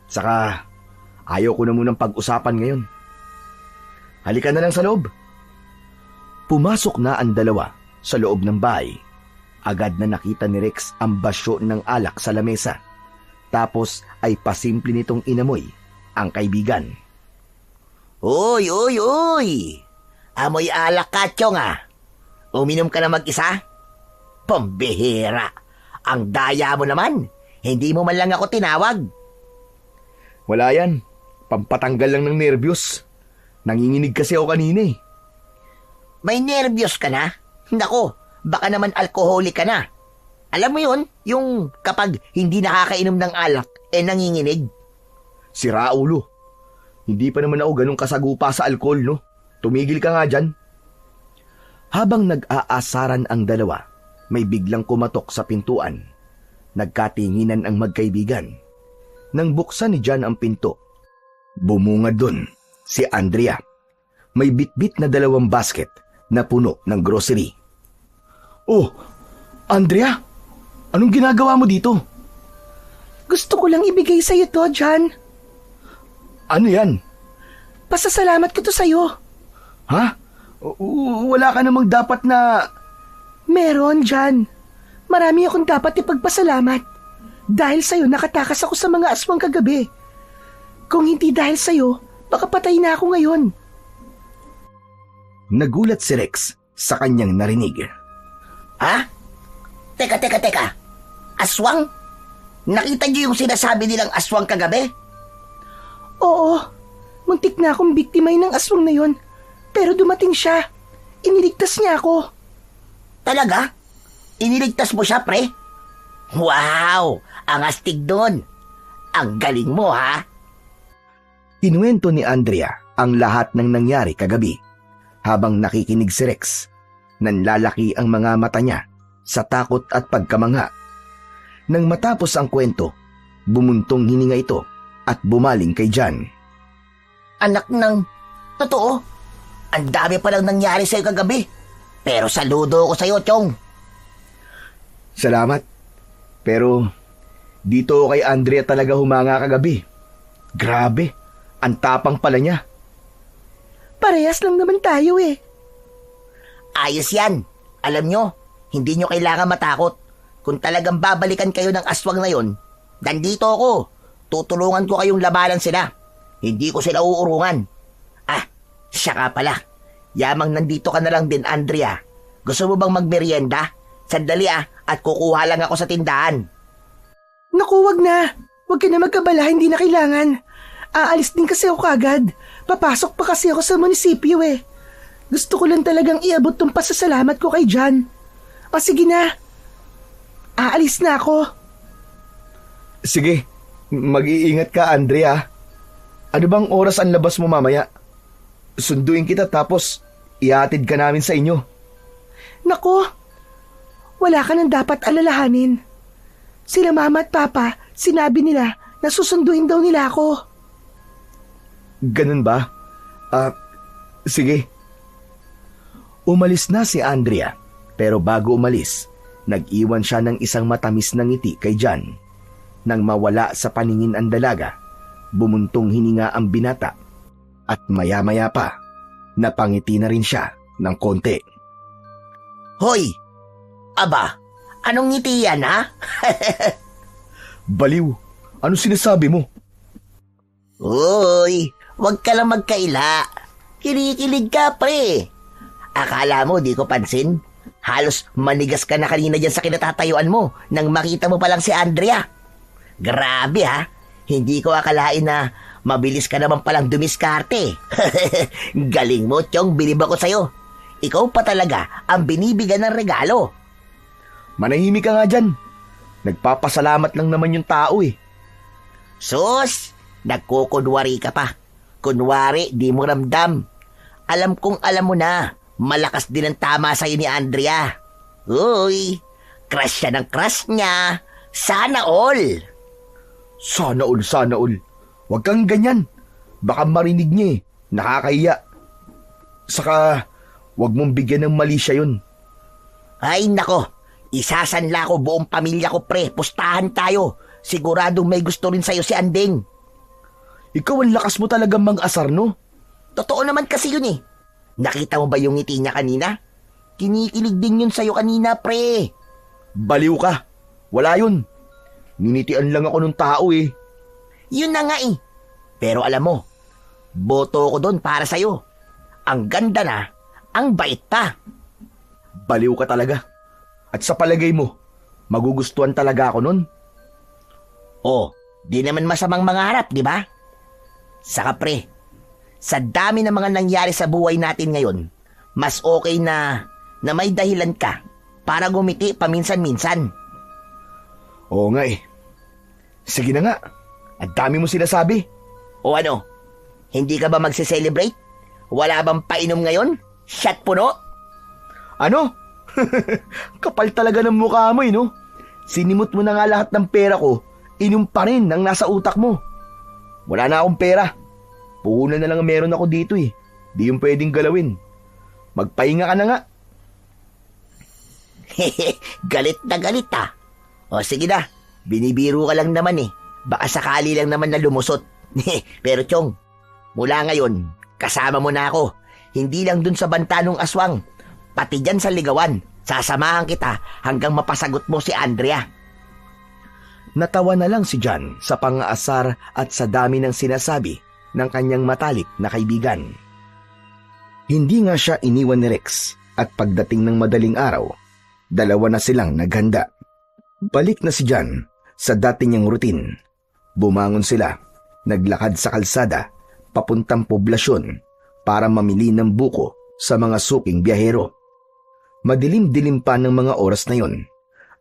Saka, ayaw ko na munang pag-usapan ngayon. Halika na lang sa loob. Pumasok na ang dalawa sa loob ng bahay. Agad na nakita ni Rex ang basyo ng alak sa lamesa. Tapos ay pasimple nitong inamoy ang kaibigan. Uy! Amoy alak ka, Chong ah. Uminom ka na mag-isa? Pambihira. Ang daya mo naman. Hindi mo man lang ako tinawag. Wala yan. Pampatanggal lang ng nervyos. Nanginginig kasi ako kanina eh. May nervyos ka na? Nako, baka naman alkoholik ka na. Alam mo yun, yung kapag hindi nakakainom ng alak, nanginginig. Sira ulo. Hindi pa naman ako ganun kasagupa sa alkohol, no? Tumigil ka nga dyan. Habang nag-aasaran ang dalawa, may biglang kumatok sa pintuan. Nagkatinginan ang magkaibigan. Nang buksan ni John ang pinto, bumungad dun si Andrea. May bitbit na 2 basket na puno ng grocery. Oh, Andrea, anong ginagawa mo dito? Gusto ko lang ibigay sa'yo to, John. Ano yan? Pasasalamat ko to sa'yo. Ha? Wala ka namang dapat na... Meron, John. Marami akong dapat ipagpasalamat. Dahil sa'yo nakatakas ako sa mga aswang kagabi. Kung hindi dahil sa'yo, baka patay na ako ngayon. Nagulat si Rex sa kanyang narinig. Ha? Teka. Aswang? Nakita niyo yung sinasabi nilang aswang kagabi? Oo. Muntik na akong biktimay ng aswang na yon. Pero dumating siya. Iniligtas niya ako. Talaga? Iniligtas mo siya, pre? Wow! Ang astig doon. Ang galing mo, ha? Kinuwento ni Andrea ang lahat ng nangyari kagabi. Habang nakikinig si Rex, nanlalaki ang mga mata niya sa takot at pagkamangha. Nang matapos ang kwento, bumuntong hininga ito at bumaling kay John. Anak ng... Totoo? Ang dami palang nangyari sa'yo kagabi. Pero saludo ko sa'yo, Chong. Salamat. Pero Dito kay Andrea talaga humanga kagabi. Grabe, ang tapang pala niya. Parehas lang naman tayo eh. Ayos yan. Alam nyo, hindi nyo kailangan matakot. Kung talagang babalikan kayo ng aswang na yon, nandito ako. Tutulungan ko kayong labanan sila. Hindi ko sila uurungan. Ah, siya ka pala. Yamang nandito ka na lang din, Andrea. Gusto mo bang magmerienda? Sandali at kukuha lang ako sa tindahan. Naku, wag na. Wag ka na magkabala, hindi na kailangan. Aalis din kasi ako kagad. Papasok pa kasi ako sa munisipyo eh. Gusto ko lang talagang iabot tong pasasalamat ko kay John. O sige na. Aalis na ako. Sige, mag-iingat ka, Andrea. Ano bang oras ang labas mo mamaya? Sunduin kita tapos ihatid ka namin sa inyo. Naku, wala ka nang dapat alalahanin. Sila mama at papa, sinabi nila na susunduin daw nila ako. Ganun ba? Sige. Umalis na si Andrea, pero bago umalis, nag-iwan siya ng isang matamis na ngiti kay John. Nang mawala sa paningin ang dalaga, bumuntong hininga ang binata at maya-maya pa, napangiti na rin siya ng konti. Hoy! Aba, anong ngiti yan, ha? Baliw, ano sinasabi mo? Uy, wag ka lang magkaila. Kinikilig ka, pre. Akala mo di ko pansin? Halos manigas ka na kanina dyan sa kinatatayuan mo nang makita mo palang si Andrea. Grabe ha, hindi ko akalain na mabilis ka naman palang dumiskarte. Galing mo, Chong, bilib ako sa'yo. Ikaw pa talaga ang binibigyan ng regalo. Manahimik ka nga dyan. Nagpapasalamat lang naman yung tao eh. Sus, nagkukunwari ka pa. Kunwari, di mo ramdam. Alam kong alam mo na, malakas din ang tama sa'yo ni Andrea. Uy, crush siya ng crush niya. Sana all. Sana all, sana all. Huwag kang ganyan. Baka marinig niya eh. Nakakahiya. Saka, huwag mong bigyan ng mali siya yun. Ay nako, isasanla ko buong pamilya ko, pre. Pustahan tayo. Siguradong may gusto rin sa'yo si Anding. Ikaw ang lakas mo talagang mang-asar, no? Totoo naman kasi yun eh. Nakita mo ba yung ngiti niya kanina? Kinikilig din yun sa'yo kanina, pre. Baliw ka. Wala yun. Ninitian lang ako ng tao eh. Yun na nga eh. Pero alam mo, boto ko doon para sa'yo. Ang ganda na, ang bait pa. Baliw ka talaga. At sa palagay mo, magugustuhan talaga ako nun? Oh, di naman masamang mangarap, di ba? Saka pre, sa dami ng mga nangyari sa buhay natin ngayon, mas okay na may dahilan ka para gumiti paminsan-minsan. Oo nga eh. Sige na nga. Ang dami mo sinasabi. O ano, hindi ka ba magse-celebrate? Wala bang painom ngayon? Shot puno? Ano? Kapal talaga ng mukha mo eh, no? Sinimot mo na nga lahat ng pera ko, inom pa rin ang nasa utak mo. Wala na akong pera. Puhunan na lang meron ako dito eh. Di yung pwedeng galawin. Magpahinga ka na nga. Galit na galit ah. O sige na, binibiro ka lang naman eh. Baka sakali lang naman na lumusot. Pero Chong, mula ngayon, kasama mo na ako. Hindi lang dun sa banta ng aswang. Pati dyan sa ligawan. Sasamahan kita hanggang mapasagot mo si Andrea. Natawa na lang si John sa pang-aasar at sa dami ng sinasabi ng kanyang matalik na kaibigan. Hindi nga siya iniwan ni Rex at pagdating ng madaling araw, dalawa na silang naghanda. Balik na si John sa dati niyang routine. Bumangon sila, naglakad sa kalsada, papuntang poblasyon para mamili ng buko sa mga suking biyahero. Madilim-dilim pa ng mga oras na yon.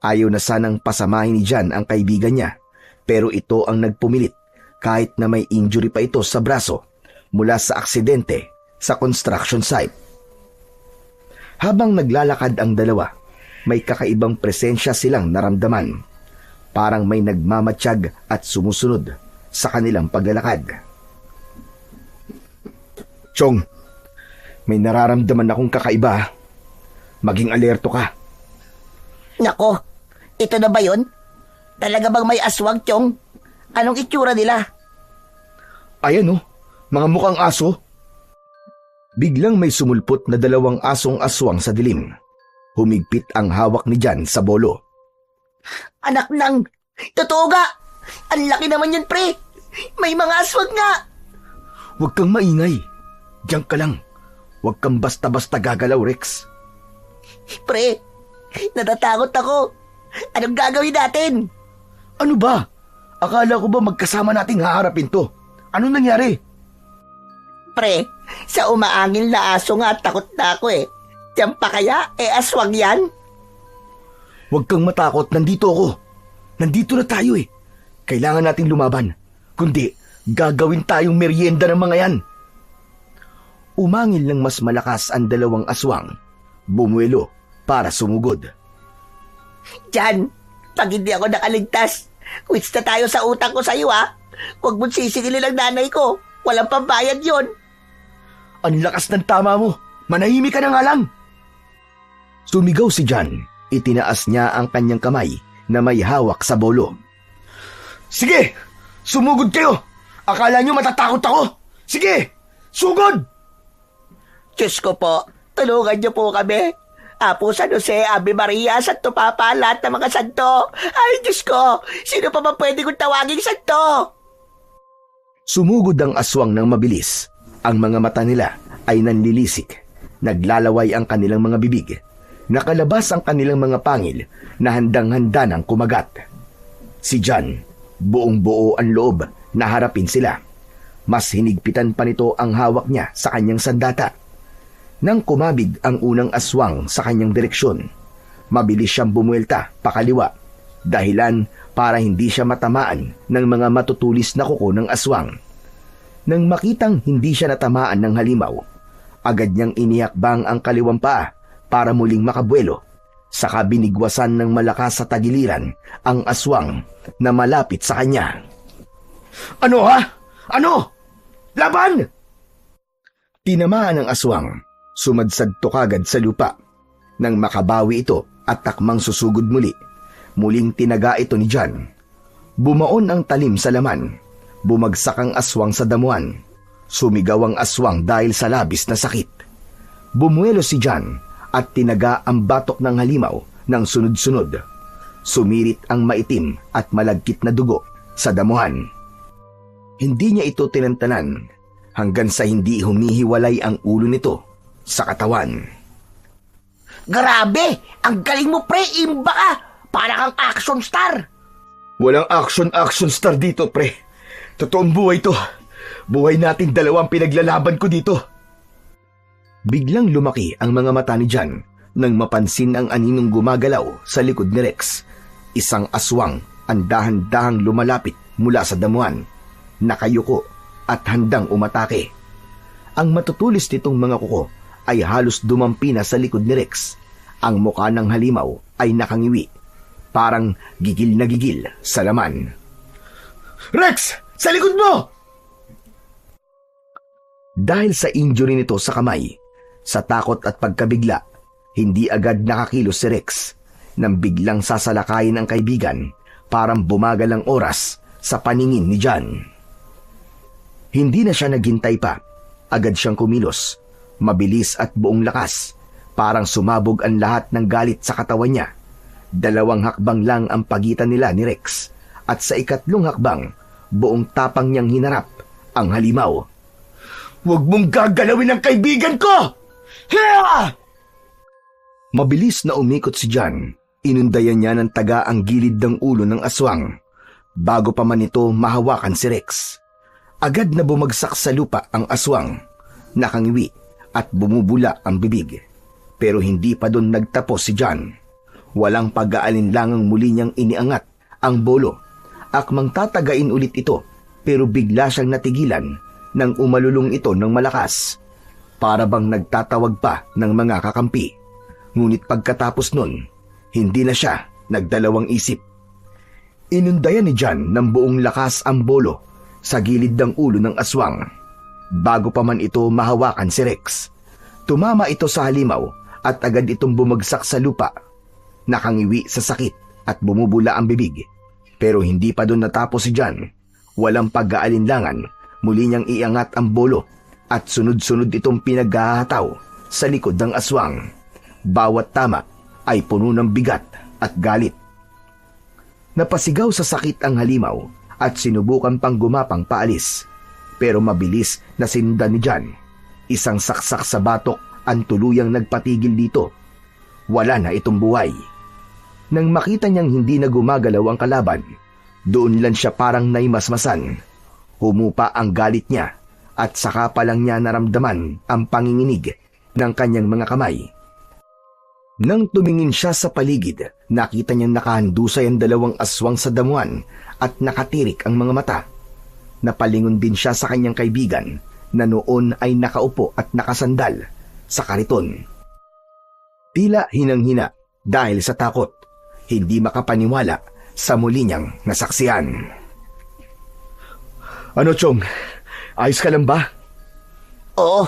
Ayaw na sanang pasamahin ni John ang kaibigan niya, pero ito ang nagpumilit kahit na may injury pa ito sa braso mula sa aksidente sa construction site. Habang naglalakad ang dalawa, may kakaibang presensya silang naramdaman. Parang may nagmamatsyag at sumusunod sa kanilang paglalakad. Chong, may nararamdaman akong kakaiba. Maging alerto ka. Nako, ito na ba yun? Talaga bang may aswang, Chong? Anong itsura nila? Ayan oh, mga mukhang aso. Biglang may sumulpot na 2 asong aswang sa dilim. Humigpit ang hawak ni Jan sa bolo. Anak ng... Totoo ga! Ang laki naman yun, pre! May mga aswang nga! Huwag kang maingay. Diyan ka lang. Huwag kang basta-basta gagalaw, Rex. Pre, natatakot ako. Anong gagawin natin? Ano ba? Akala ko ba magkasama nating haharapin to? Ano nangyari? Pre, sa umaangil na aso nga takot na ako eh. Diyan pa kaya? Aswang yan? Huwag kang matakot, nandito ako. Nandito na tayo eh. Kailangan nating lumaban. Kundi, gagawin tayong merienda ng mga yan. Umangil ng mas malakas ang 2 aswang. Bumuelo para sumugod. Jan, pag hindi ako nakaligtas, quits na tayo sa utang ko sa'yo ha. Huwag mong sisingilin ang nanay ko. Walang pambayad yon. Ang lakas ng tama mo. Manahimik ka na nga lang. Sumigaw si Jan. Itinaas niya ang kanyang kamay na may hawak sa bolo. Sige! Sumugod kayo! Akala niyo matatakot ako? Sige! Sugod! Diyos ko po, tulungan niyo po kami. Apo San Jose, Ave Maria, Santo Papa, lahat ng mga santo. Ay, Diyos ko, sino pa ba pwede kong tawaging santo? Sumugod ang aswang ng mabilis. Ang mga mata nila ay nanlilisik. Naglalaway ang kanilang mga bibig. Nakalabas ang kanilang mga pangil na handang-handa ng kumagat. Si Jan, buong-buo ang loob na harapin sila. Mas hinigpitan pa nito ang hawak niya sa kanyang sandata. Nang kumabig ang unang aswang sa kanyang direksyon, mabilis siyang bumuelta pakaliwa, dahilan para hindi siya matamaan ng mga matutulis na kuko ng aswang. Nang makitang hindi siya natamaan ng halimaw, agad niyang inihakbang ang kaliwang paa para muling makabuelo. Saka binigwasan ng malakas sa tagiliran ang aswang na malapit sa kanya. Ano ha? Ano? Laban! Tinamaan ng aswang. Sumadsad to kagad sa lupa. Nang makabawi ito at takmang susugod muli, muling tinaga ito ni Jan. Bumaon ang talim sa laman. Bumagsak ang aswang sa damuhan. Sumigaw ang aswang dahil sa labis na sakit. Bumuelo si Jan at tinaga ang batok ng halimaw ng sunod-sunod. Sumirit ang maitim at malagkit na dugo sa damuhan. Hindi niya ito tinantanan hanggang sa hindi humihiwalay ang ulo nito sa katawan. Grabe! Ang galing mo, pre! Imba ka! Para kang action star! Walang action star dito, pre. Totoong buhay to. Buhay nating 2 pinaglalaban ko dito. Biglang lumaki ang mga mata ni Jan nang mapansin ang aninong gumagalaw sa likod ni Rex. Isang aswang ang dahan-dahang lumalapit mula sa damuhan, nakayuko at handang umatake. Ang matutulis nitong mga kuko ay halos dumampi na sa likod ni Rex. Ang mukha ng halimaw ay nakangiwi, parang gigil na gigil sa laman. Rex! Sa likod mo! Dahil sa injury nito sa kamay, sa takot at pagkabigla, hindi agad nakakilos si Rex. Nang biglang sasalakayin ang kaibigan, parang bumagal ang oras sa paningin ni Jan. Hindi na siya naghintay pa. Agad siyang kumilos, mabilis at buong lakas. Parang sumabog ang lahat ng galit sa katawan niya. 2 hakbang lang ang pagitan nila ni Rex. At sa ikatlong hakbang, buong tapang niyang hinarap ang halimaw. Huwag mong gagalawin ang kaibigan ko! Hiya! Mabilis na umikot si Jan. Inundayan niya ng taga ang gilid ng ulo ng aswang. Bago pa man ito mahawakan si Rex, agad na bumagsak sa lupa ang aswang. Nakangiwi at bumubula ang bibig. Pero hindi pa doon nagtapos si Jan. Walang pag-aalinlangang muli niyang iniangat ang bolo. Akmang tatagain ulit ito, pero bigla siyang natigilan nang umalulong ito ng malakas. Para bang nagtatawag pa ng mga kakampi. Ngunit pagkatapos nun, hindi na siya nagdalawang isip. Inundayan ni Jan ng buong lakas ang bolo sa gilid ng ulo ng aswang. Bago pa man ito mahawakan si Rex, tumama ito sa halimaw at agad itong bumagsak sa lupa. Nakangiwi sa sakit at bumubula ang bibig. Pero hindi pa doon natapos si John. Walang pag-aalinlangan, muli niyang iangat ang bolo at sunod-sunod itong pinaghahataw sa likod ng aswang. Bawat tama ay puno ng bigat at galit. Napasigaw sa sakit ang halimaw at sinubukan pang gumapang paalis. Pero mabilis na sinundan ni John. Isang saksak sa batok ang tuluyang nagpatigil dito. Wala na itong buhay. Nang makita niyang hindi na gumagalaw ang kalaban, doon lang siya parang naimasmasan. Humupa ang galit niya at saka pa lang niya naramdaman ang panginginig ng kanyang mga kamay. Nang tumingin siya sa paligid, nakita niyang nakahandusay ang dalawang aswang sa damuhan at nakatirik ang mga mata. Napalingon din siya sa kanyang kaibigan na noon ay nakaupo at nakasandal sa kariton. Tila hinang-hina dahil sa takot, hindi makapaniwala sa muli niyang nasaksihan. Ano, Chong? Ayos ka lang ba? Oo,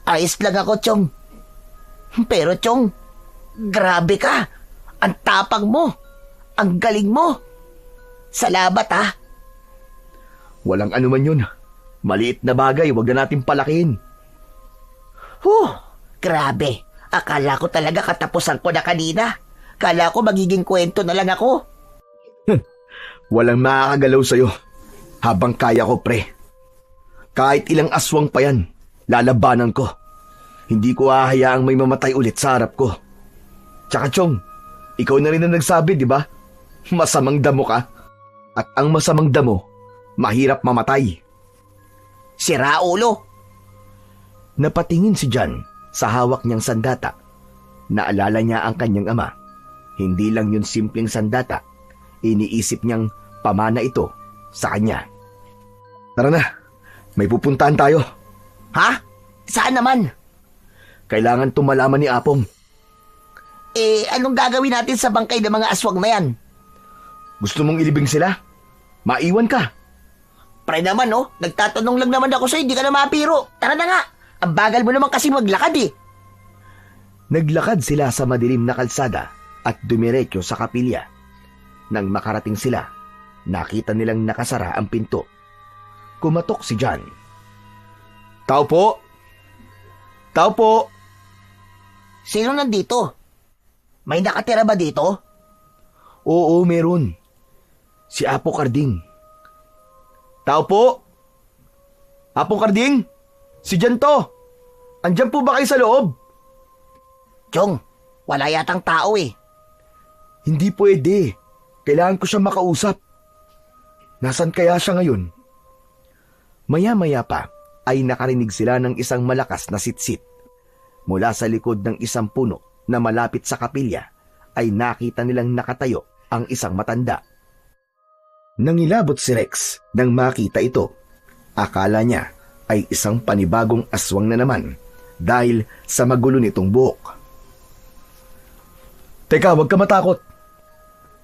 ayos lang ako, Chong. Pero, Chong, grabe ka. Ang tapang mo. Ang galing mo. Salamat, ha. Walang anuman yun. Maliit na bagay, wag na natin palakihin. Grabe. Akala ko talaga katapusan ko na kanina. Akala ko magiging kwento na lang ako. Walang makakagalaw sa'yo. Habang kaya ko, pre. Kahit ilang aswang pa yan, lalabanan ko. Hindi ko hahayaang may mamatay ulit sa harap ko. Tsaka, Chong, ikaw na rin ang nagsabi, di ba? Masamang damo ka. At ang masamang damo, mahirap mamatay. Sira ulo. Napatingin si John sa hawak niyang sandata. Naalala niya ang kanyang ama. Hindi lang yun simpleng sandata. Iniisip niyang pamana ito sa kanya. Tara na, may pupuntahan tayo. Ha? Saan naman? Kailangan tumalaman ni Apong. Anong gagawin natin sa bangkay ng mga aswang na yan? Gusto mong ilibing sila? Maiwan ka. Pre naman, nagtatanong lang naman ako sa'yo, hindi ka na mapiro. Tara na nga, ang bagal mo naman kasi maglakad eh. Naglakad sila sa madilim na kalsada at dumiretso sa kapilya. Nang makarating sila, nakita nilang nakasara ang pinto. Kumatok si John. Tao po! Tao po! Sino nandito? May nakatira ba dito? Oo, meron. Si Apo Karding. Tao po! Apo Karding! Si John to! Andyan po ba kayo sa loob? Chong, wala yatang tao eh. Hindi pwede. Kailangan ko siya makausap. Nasaan kaya siya ngayon? Maya-maya pa ay nakarinig sila ng isang malakas na sitsit. Mula sa likod ng isang puno na malapit sa kapilya ay nakita nilang nakatayo ang isang matanda. Nangilabot si Rex nang makita ito. Akala niya ay isang panibagong aswang na naman dahil sa magulo nitong buhok. Teka, huwag ka matakot.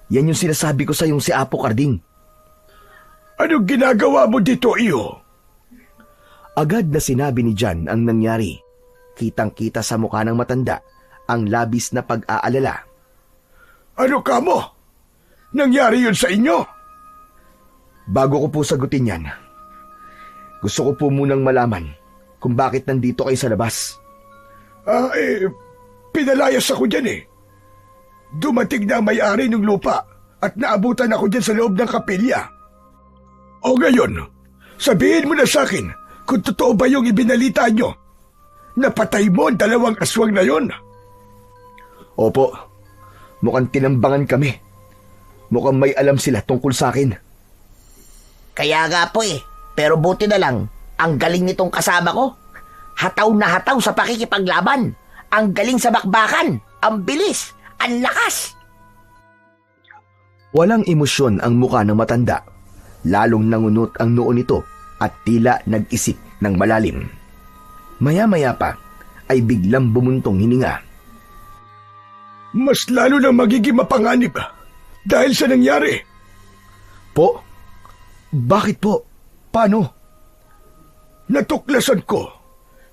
Yan yung sinasabi ko sa yung si Apo Karding. Anong ginagawa mo dito, iyo? Agad na sinabi ni John ang nangyari. Kitang-kita sa mukha ng matanda ang labis na pag-aalala. Ano ka mo? Nangyari yun sa inyo? Bago ko po sagutin yan, gusto ko po munang malaman kung bakit nandito kayo sa labas. Pinalayas ako dyan eh. Dumating na ang may-ari ng lupa at naabutan ako dyan sa loob ng kapilya. O ngayon, sabihin mo na sa akin kung totoo ba yung ibinalita nyo. Napatay mo ang dalawang aswang na yon. Opo, mukhang tinambangan kami. Mukhang may alam sila tungkol sa akin. Kaya nga po eh, pero buti na lang, ang galing nitong kasama ko. Hataw na hataw sa pakikipaglaban. Ang galing sa bakbakan, ang bilis, ang lakas. Walang emosyon ang mukha ng matanda. Lalong nangunot ang noo nito at tila nag-isip ng malalim. Maya-maya pa ay biglang bumuntong hininga. Mas lalo na magiging mapanganib dahil sa nangyari. Po? Bakit po? Paano? Natuklasan ko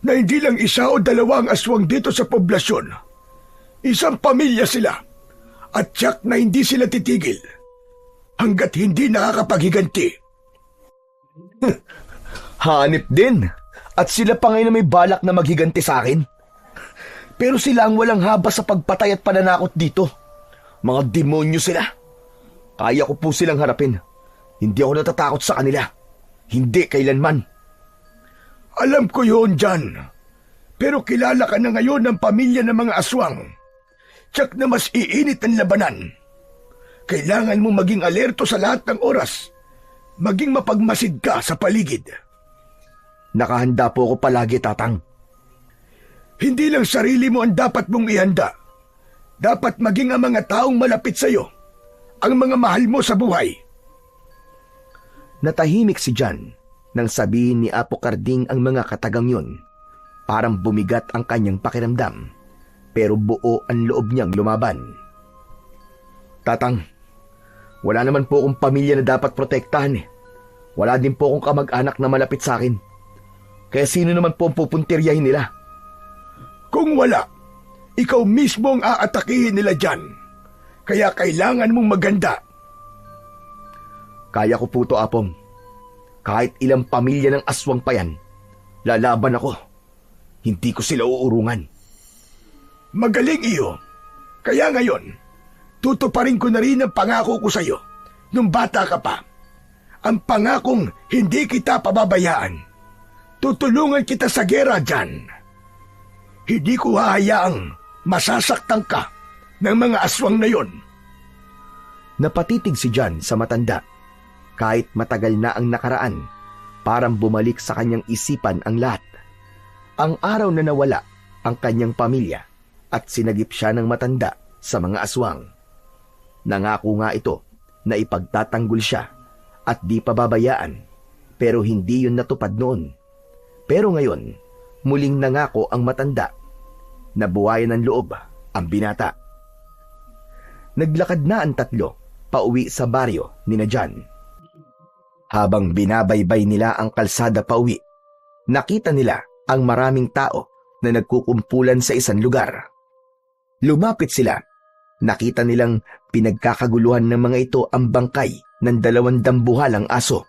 na hindi lang isa o dalawa ang aswang dito sa poblasyon. Isang pamilya sila at tiyak na hindi sila titigil. hanggat hindi nakakapaghiganti. Hanip din. At sila pa ngayon na may balak na maghiganti sa akin. Pero sila ang walang habas sa pagpatay at pananakot dito. Mga demonyo sila. Kaya ko po silang harapin. Hindi ako natatakot sa kanila. Hindi kailanman. Alam ko yun, Jan. Pero kilala ka na ngayon ng pamilya ng mga aswang. Tsak na mas iinit ang labanan. Kailangan mo maging alerto sa lahat ng oras. Maging mapagmasid ka sa paligid. Nakahanda po ako palagi, Tatang. Hindi lang sarili mo ang dapat mong ihanda. Dapat maging ang mga taong malapit sa iyo, ang mga mahal mo sa buhay. Natahimik si Jan nang sabihin ni Apo Karding ang mga katagang yun. Parang bumigat ang kanyang pakiramdam, pero buo ang loob niyang lumaban. Tatang, wala naman po akong pamilya na dapat protektahan eh. Wala din po akong kamag-anak na malapit sa akin. Kaya sino naman po ang pupuntiryahin nila? Kung wala, ikaw mismo ang aatakihin nila dyan. Kaya kailangan mong maganda. Kaya ko po to, Apong. Kahit ilang pamilya ng aswang pa yan, lalaban ako. Hindi ko sila uurungan. Magaling iyo. Kaya ngayon, tutuparin ko na rin ang pangako ko sa iyo nung bata ka pa. Ang pangakong hindi kita pababayaan. Tutulungan kita sa gera dyan. Hindi ko hahayaang masasaktan ka ng mga aswang na yon. Napatitig si Jan sa matanda. Kahit matagal na ang nakaraan, parang bumalik sa kanyang isipan ang lahat. Ang araw na nawala ang kanyang pamilya at sinagip siya ng matanda sa mga aswang. Nangako nga ito na ipagtatanggol siya at di pababayaan, pero hindi yun natupad noon. Pero ngayon, muling nangako ang matanda. Nabuhayan ng loob ang binata. Naglakad na ang tatlo pauwi sa baryo ni na Jan. Habang binabaybay nila ang kalsada pauwi, nakita nila ang maraming tao na nagkukumpulan sa isang lugar. Lumapit sila. Nakita nilang pinagkakaguluhan ng mga ito ang bangkay ng 2 dambuhalang aso.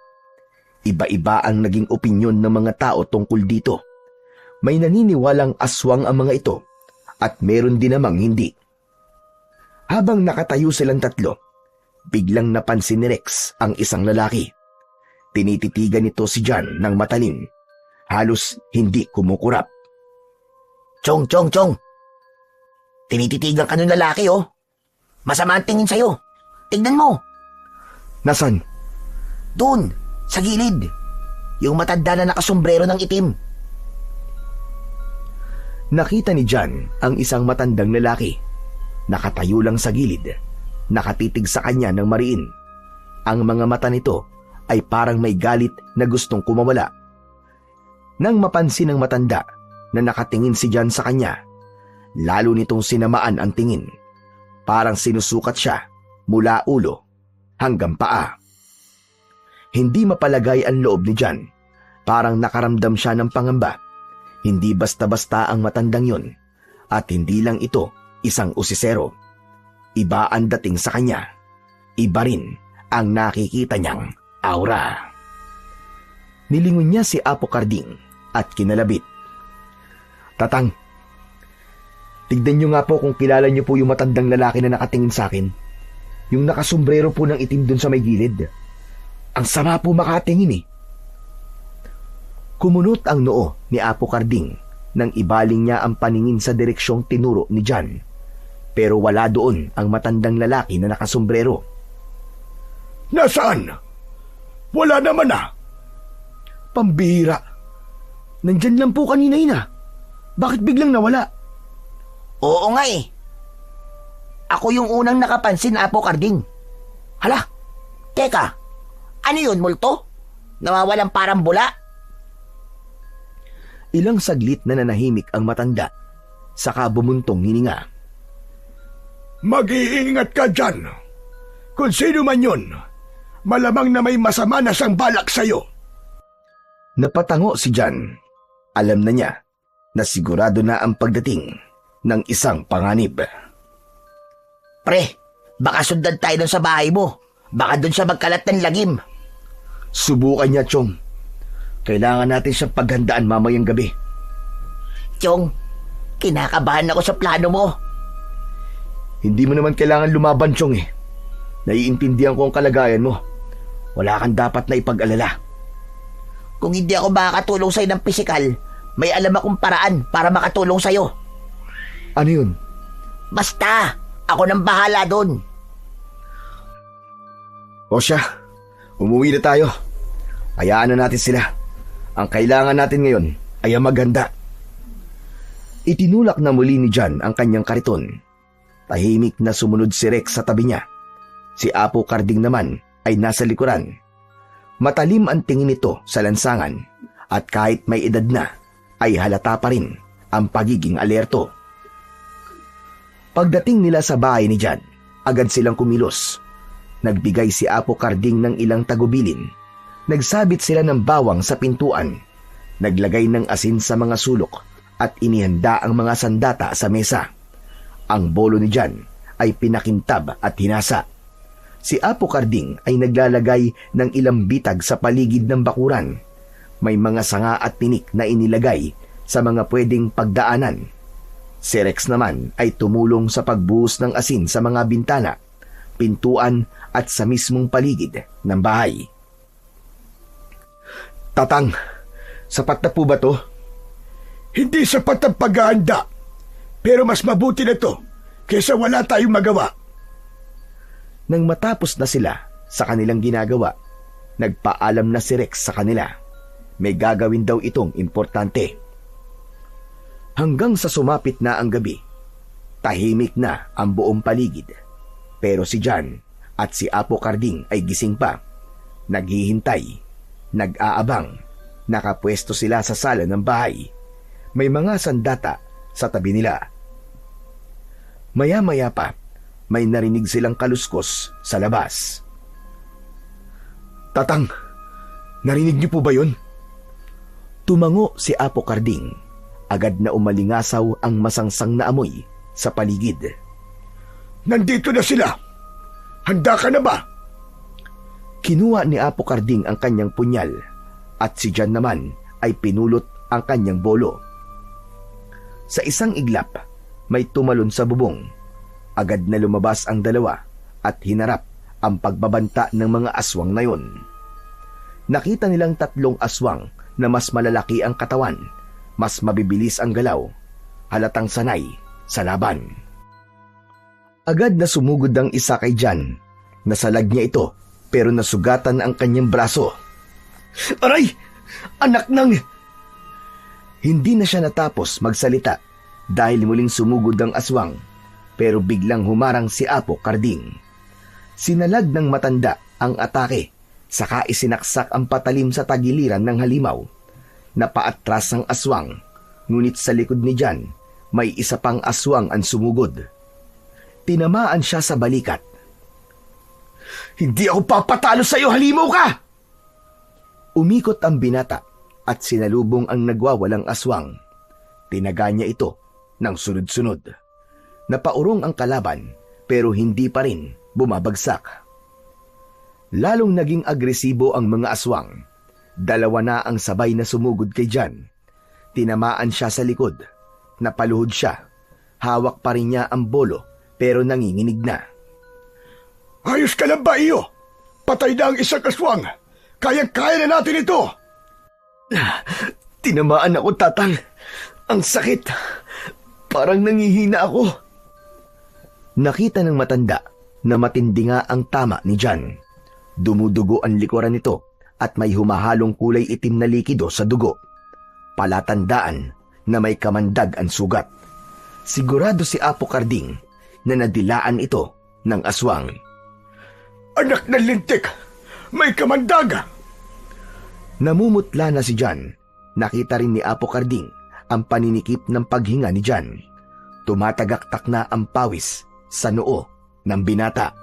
Iba-iba ang naging opinyon ng mga tao tungkol dito. May naniniwalang aswang ang mga ito at meron din namang hindi. Habang nakatayo silang tatlo, biglang napansin ni Rex ang isang lalaki. Tinititigan nito si Jan ng matalim. Halos hindi kumukurap. Chong! Tinititigan ka ng lalaki, oh. Masama ang tingin sa'yo. Tignan mo. Nasaan? Doon, sa gilid. Yung matanda na nakasombrero ng itim. Nakita ni Jan ang isang matandang lalaki. Nakatayo lang sa gilid. Nakatitig sa kanya ng mariin. Ang mga mata nito ay parang may galit na gustong kumawala. Nang mapansin ng matanda na nakatingin si Jan sa kanya, lalo nitong sinamaan ang tingin. Parang sinusukat siya mula ulo hanggang paa. Hindi mapalagay ang loob ni Jan. Parang nakaramdam siya ng pangamba. Hindi basta-basta ang matandang yun. At hindi lang ito isang usisero. Iba ang dating sa kanya. Iba rin ang nakikita niyang aura. Nilingon niya si Apo Karding at kinalabit. Tatang, tignan niyo nga po kung kilala niyo po yung matandang lalaki na nakatingin sa akin. Yung nakasombrero po ng itim dun sa may gilid. Ang sama po makatingin eh. Kumunot ang noo ni Apo Karding nang ibaling niya ang paningin sa direksyong tinuro ni Jan. Pero wala doon ang matandang lalaki na nakasombrero. Nasaan? Wala naman ah. Pambihira. Nandyan lang po kanina yun ah. Bakit biglang nawala? Oo nga eh. Ako yung unang nakapansin, Apo Karding. Hala, teka. Ano yun, multo? Nawawalang parang bula? Ilang saglit na nanahimik ang matanda. Saka bumuntong hininga. Mag-iingat ka dyan. Kung sino man yun, malamang na may masama na siyang balak sa'yo. Napatango si Jan. Alam na niya na sigurado na ang pagdating ng isang panganib. Pre, baka sundan tayo dun sa bahay mo. Baka doon siya magkalat ng lagim. Subukan niya, Chong. Kailangan natin siyang paghandaan mamayang gabi. Chong, kinakabahan ako sa plano mo. Hindi mo naman kailangan lumaban, Chong eh. Naiintindihan ko ang kalagayan mo. Wala kang dapat na ipag-alala. Kung hindi ako makakatulong sa'yo ng pisikal, may alam akong paraan para makatulong sa'yo. Ano yun? Basta, ako nang bahala doon. O siya, umuwi na tayo. Hayaan na natin sila. Ang kailangan natin ngayon ay ang maghanda. Itinulak na muli ni John ang kanyang kariton. Tahimik na sumunod si Rex sa tabi niya. Si Apo Karding naman ay nasa likuran. Matalim ang tingin nito sa lansangan at kahit may edad na, ay halata pa rin ang pagiging alerto. Pagdating nila sa bahay ni John, agad silang kumilos. Nagbigay si Apo Karding ng ilang tagubilin. Nagsabit sila ng bawang sa pintuan. Naglagay ng asin sa mga sulok at inihanda ang mga sandata sa mesa. Ang bolo ni John ay pinakintab at hinasa. Si Apo Karding ay naglalagay ng ilang bitag sa paligid ng bakuran. May mga sanga at tinik na inilagay sa mga pwedeng pagdaanan. Si Rex naman ay tumulong sa pagbuhos ng asin sa mga bintana, pintuan at sa mismong paligid ng bahay. Tatang, sapat na po ba to? Hindi sapat ang paghahanda, pero mas mabuti na to kaysa wala tayong magawa. Nang matapos na sila sa kanilang ginagawa, nagpaalam na si Rex sa kanila. May gagawin daw itong importante. Hanggang sa sumapit na ang gabi, tahimik na ang buong paligid. Pero si John at si Apo Karding ay gising pa. Naghihintay, nag-aabang, nakapwesto sila sa sala ng bahay. May mga sandata sa tabi nila. Maya-maya pa, may narinig silang kaluskos sa labas. Tatang, narinig niyo po ba yun? Tumango si Apo Karding. Agad na umalingasaw ang masangsang na amoy sa paligid. Nandito na sila! Handa ka na ba? Kinuha ni Apo Karding ang kanyang punyal at si John naman ay pinulot ang kanyang bolo. Sa isang iglap, may tumalon sa bubong. Agad na lumabas ang dalawa at hinarap ang pagbabanta ng mga aswang na yon. Nakita nilang 3 aswang na mas malalaki ang katawan, mas mabibilis ang galaw, halatang sanay sa laban. Agad na sumugod ang isa kay John. Nasalag niya ito pero nasugatan ang kanyang braso. Aray! Anak ng... Hindi na siya natapos magsalita dahil muling sumugod ang aswang pero biglang humarang si Apo Karding. Sinalag ng matanda ang atake, saka isinaksak ang patalim sa tagiliran ng halimaw. Napaatras ang aswang, ngunit sa likod ni John, may isa pang aswang ang sumugod. Tinamaan siya sa balikat. Hindi ako papatalo sa iyo, halimaw ka! Umikot ang binata at sinalubong ang nagwawalang aswang. Tinaga niya ito ng sunod-sunod. Napaurong ang kalaban pero hindi pa rin bumabagsak. Lalong naging agresibo ang mga aswang. 2 na ang sabay na sumugod kay John. Tinamaan siya sa likod. Napaluhod siya. Hawak pa rin niya ang bolo pero nanginginig na. Ayos ka lang ba, iyo? Patay na ang isang aswang. Kayang-kaya na natin ito. Tinamaan ako, tatang. Ang sakit. Parang nangihina ako. Nakita ng matanda na matindi nga ang tama ni John. Dumudugo ang likuran nito at may humahalong kulay itim na likido sa dugo. Palatandaan na may kamandag ang sugat. Sigurado si Apo Karding na nadilaan ito ng aswang. Anak ng lintik! May kamandag! Namumutla na si John. Nakita rin ni Apo Karding ang paninikip ng paghinga ni John. Tumatagaktak na ang pawis sa noo ng binata.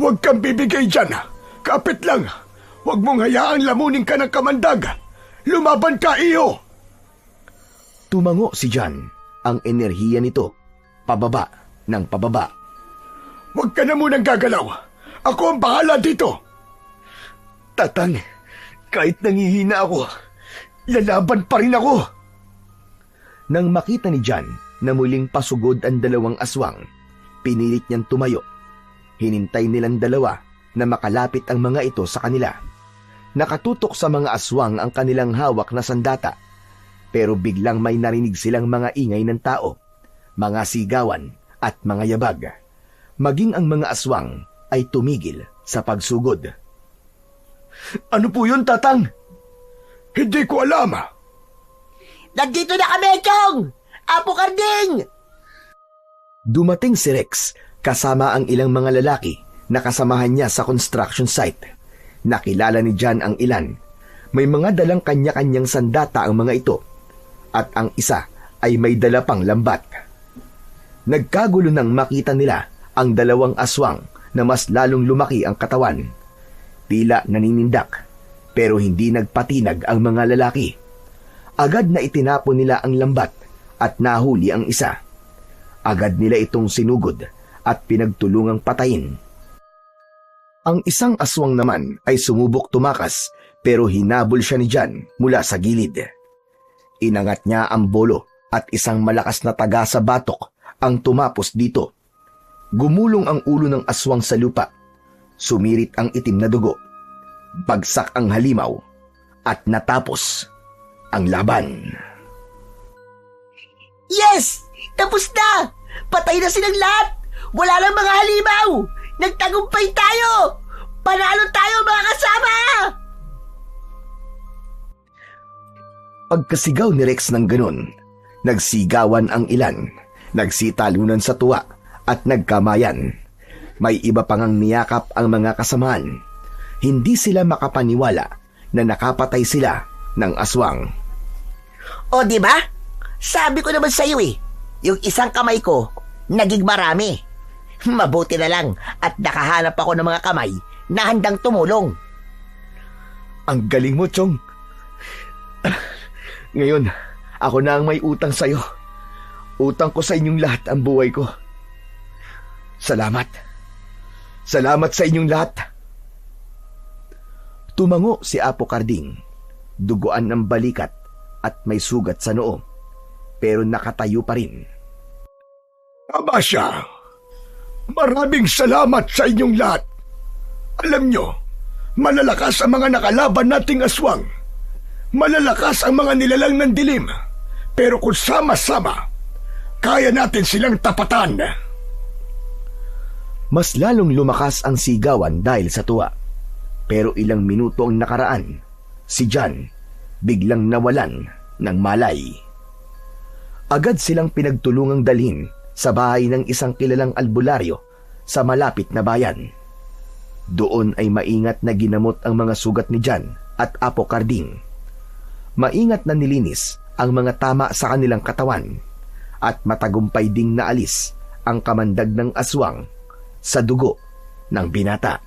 Huwag kang bibigay dyan! Kapit lang! Huwag mong hayaang lamunin ka ng kamandag! Lumaban ka, iyo! Tumango si John. Ang enerhiya nito, pababa ng pababa. Huwag ka na munang gagalaw! Ako ang bahala dito. Tatang, kahit nangihina ako, lalaban pa rin ako. Nang makita ni John na muling pasugod ang dalawang aswang, pinilit niyang tumayo. Hinintay nilang dalawa na makalapit ang mga ito sa kanila. Nakatutok sa mga aswang ang kanilang hawak na sandata, pero biglang may narinig silang mga ingay ng tao, mga sigawan at mga yabag. Maging ang mga aswang ay tumigil sa pagsugod. Ano po yun, Tatang? Hindi ko alam. Nandito na kami, Chong! Apo Karding! Dumating si Rex kasama ang ilang mga lalaki na kasamahan niya sa construction site. Nakilala ni John ang ilan. May mga dalang kanya-kanyang sandata ang mga ito, at ang isa ay may dala pang lambat. Nagkagulo nang makita nila ang dalawang aswang na mas lalong lumaki ang katawan. Tila naninindak, pero hindi nagpatinag ang mga lalaki. Agad na itinapon nila ang lambat at nahuli ang isa. Agad nila itong sinugod at pinagtulungang patayin. Ang isang aswang naman ay sumubok tumakas, pero hinabol siya ni John mula sa gilid. Inangat niya ang bolo at isang malakas na taga sa batok ang tumapos dito. Gumulong ang ulo ng aswang sa lupa. Sumirit ang itim na dugo. Bagsak ang halimaw at natapos ang laban. Yes! Tapos na! Patay na silang lahat! Wala lang mga halimaw! Nagtagumpay tayo! Panalo tayo, mga kasama! Pagkasigaw ni Rex ng ganun, nagsigawan ang ilan, nagsitalunan sa tuwa at nagkamayan. May iba pang ang niyakap ang mga kasamaan. Hindi sila makapaniwala na nakapatay sila ng aswang. O, di ba? Sabi ko naman sa iyo yung isang kamay ko, naging marami. Mabuti na lang at nakahanap ako ng mga kamay na handang tumulong. Ang galing mo, Chong. Ngayon, ako na ang may utang sa'yo. Utang ko sa inyong lahat ang buhay ko. Salamat. Salamat sa inyong lahat. Tumango si Apo Karding. Duguan ng balikat at may sugat sa noo, pero nakatayo pa rin. Abasya, maraming salamat sa inyong lahat. Alam nyo, malalakas ang mga nakalaban nating aswang. Malalakas ang mga nilalang ng dilim. Pero kung sama-sama, kaya natin silang tapatan. Mas lalong lumakas ang sigawan dahil sa tuwa. Pero ilang minuto ang nakaraan, si John biglang nawalan ng malay. Agad silang pinagtulungang dalhin sa bahay ng isang kilalang albularyo sa malapit na bayan. Doon ay maingat na ginamot ang mga sugat ni John at Apo Karding. Maingat na nilinis ang mga tama sa kanilang katawan at matagumpay ding naalis ang kamandag ng aswang sa dugo ng binata.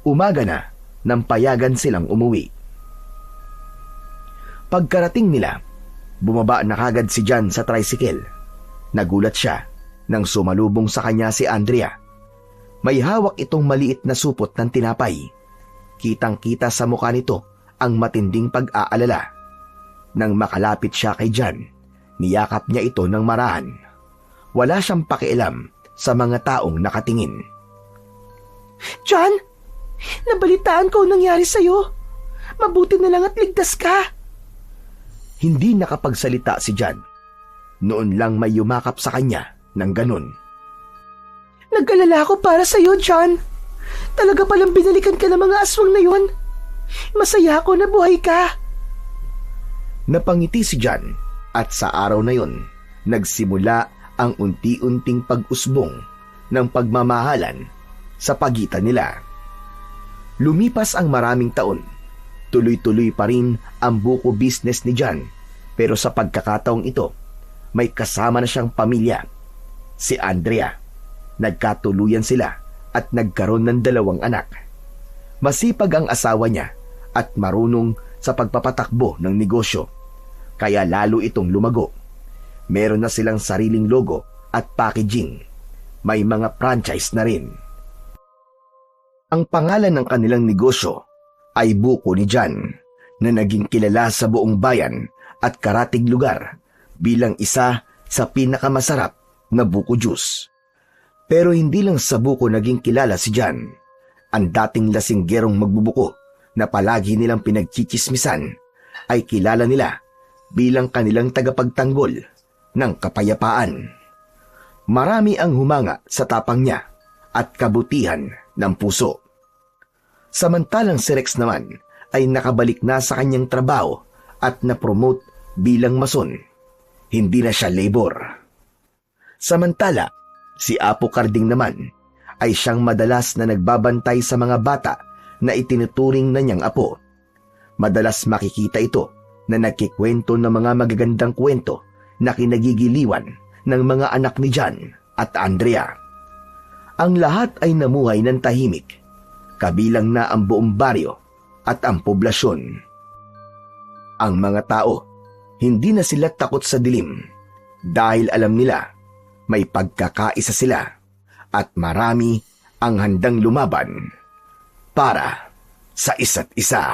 Umaga na nang payagan silang umuwi. Pagkarating nila, bumaba na kagad si John sa tricycle. Nagulat siya nang sumalubong sa kanya si Andrea. May hawak itong maliit na supot ng tinapay. Kitang-kita sa mukha nito ang matinding pag-aalala. Nang makalapit siya kay John, niyakap niya ito ng marahan. Wala siyang pakialam sa mga taong nakatingin. John, nabalitaan ko ang nangyari sa'yo. Mabuti na lang at ligtas ka. Hindi nakapagsalita si John. Noon lang may yumakap sa kanya ng ganun. Nag-alala ako para sa'yo, John. Talaga palang binalikan ka ng mga aswang na yon. Masaya ako na buhay ka. Napangiti si John at sa araw na yon, nagsimula ang unti-unting pag-usbong ng pagmamahalan sa pagitan nila. Lumipas ang maraming taon. Tuloy-tuloy pa rin ang buko business ni John, pero sa pagkakataong ito, may kasama na siyang pamilya, si Andrea. Nagkatuluyan sila at nagkaroon ng 2 anak. Masipag ang asawa niya at marunong sa pagpapatakbo ng negosyo, kaya lalo itong lumago. Meron na silang sariling logo at packaging. May mga franchise na rin. Ang pangalan ng kanilang negosyo ay Buko ni Jan, na naging kilala sa buong bayan at karatig lugar bilang isa sa pinakamasarap na buko juice. Pero hindi lang sa buko naging kilala si Jan. Ang dating lasinggerong magbubuko na palagi nilang pinagchichismisan ay kilala nila bilang kanilang tagapagtanggol ng kapayapaan. Marami ang humanga sa tapang niya at kabutihan ng puso. Samantalang si Rex naman ay nakabalik na sa kanyang trabaho at na-promote bilang mason. Hindi na siya labor. Samantala, si Apo Karding naman ay siyang madalas na nagbabantay sa mga bata na itinuturing na niyang apo. Madalas makikita ito na nagkikwento ng mga magagandang kwento na kinagigiliwan ng mga anak ni Jan at Andrea. Ang lahat ay namuhay ng tahimik, kabilang na ang buong baryo at ang poblasyon. Ang mga tao, hindi na sila takot sa dilim dahil alam nila may pagkakaisa sila at marami ang handang lumaban para sa isa't isa.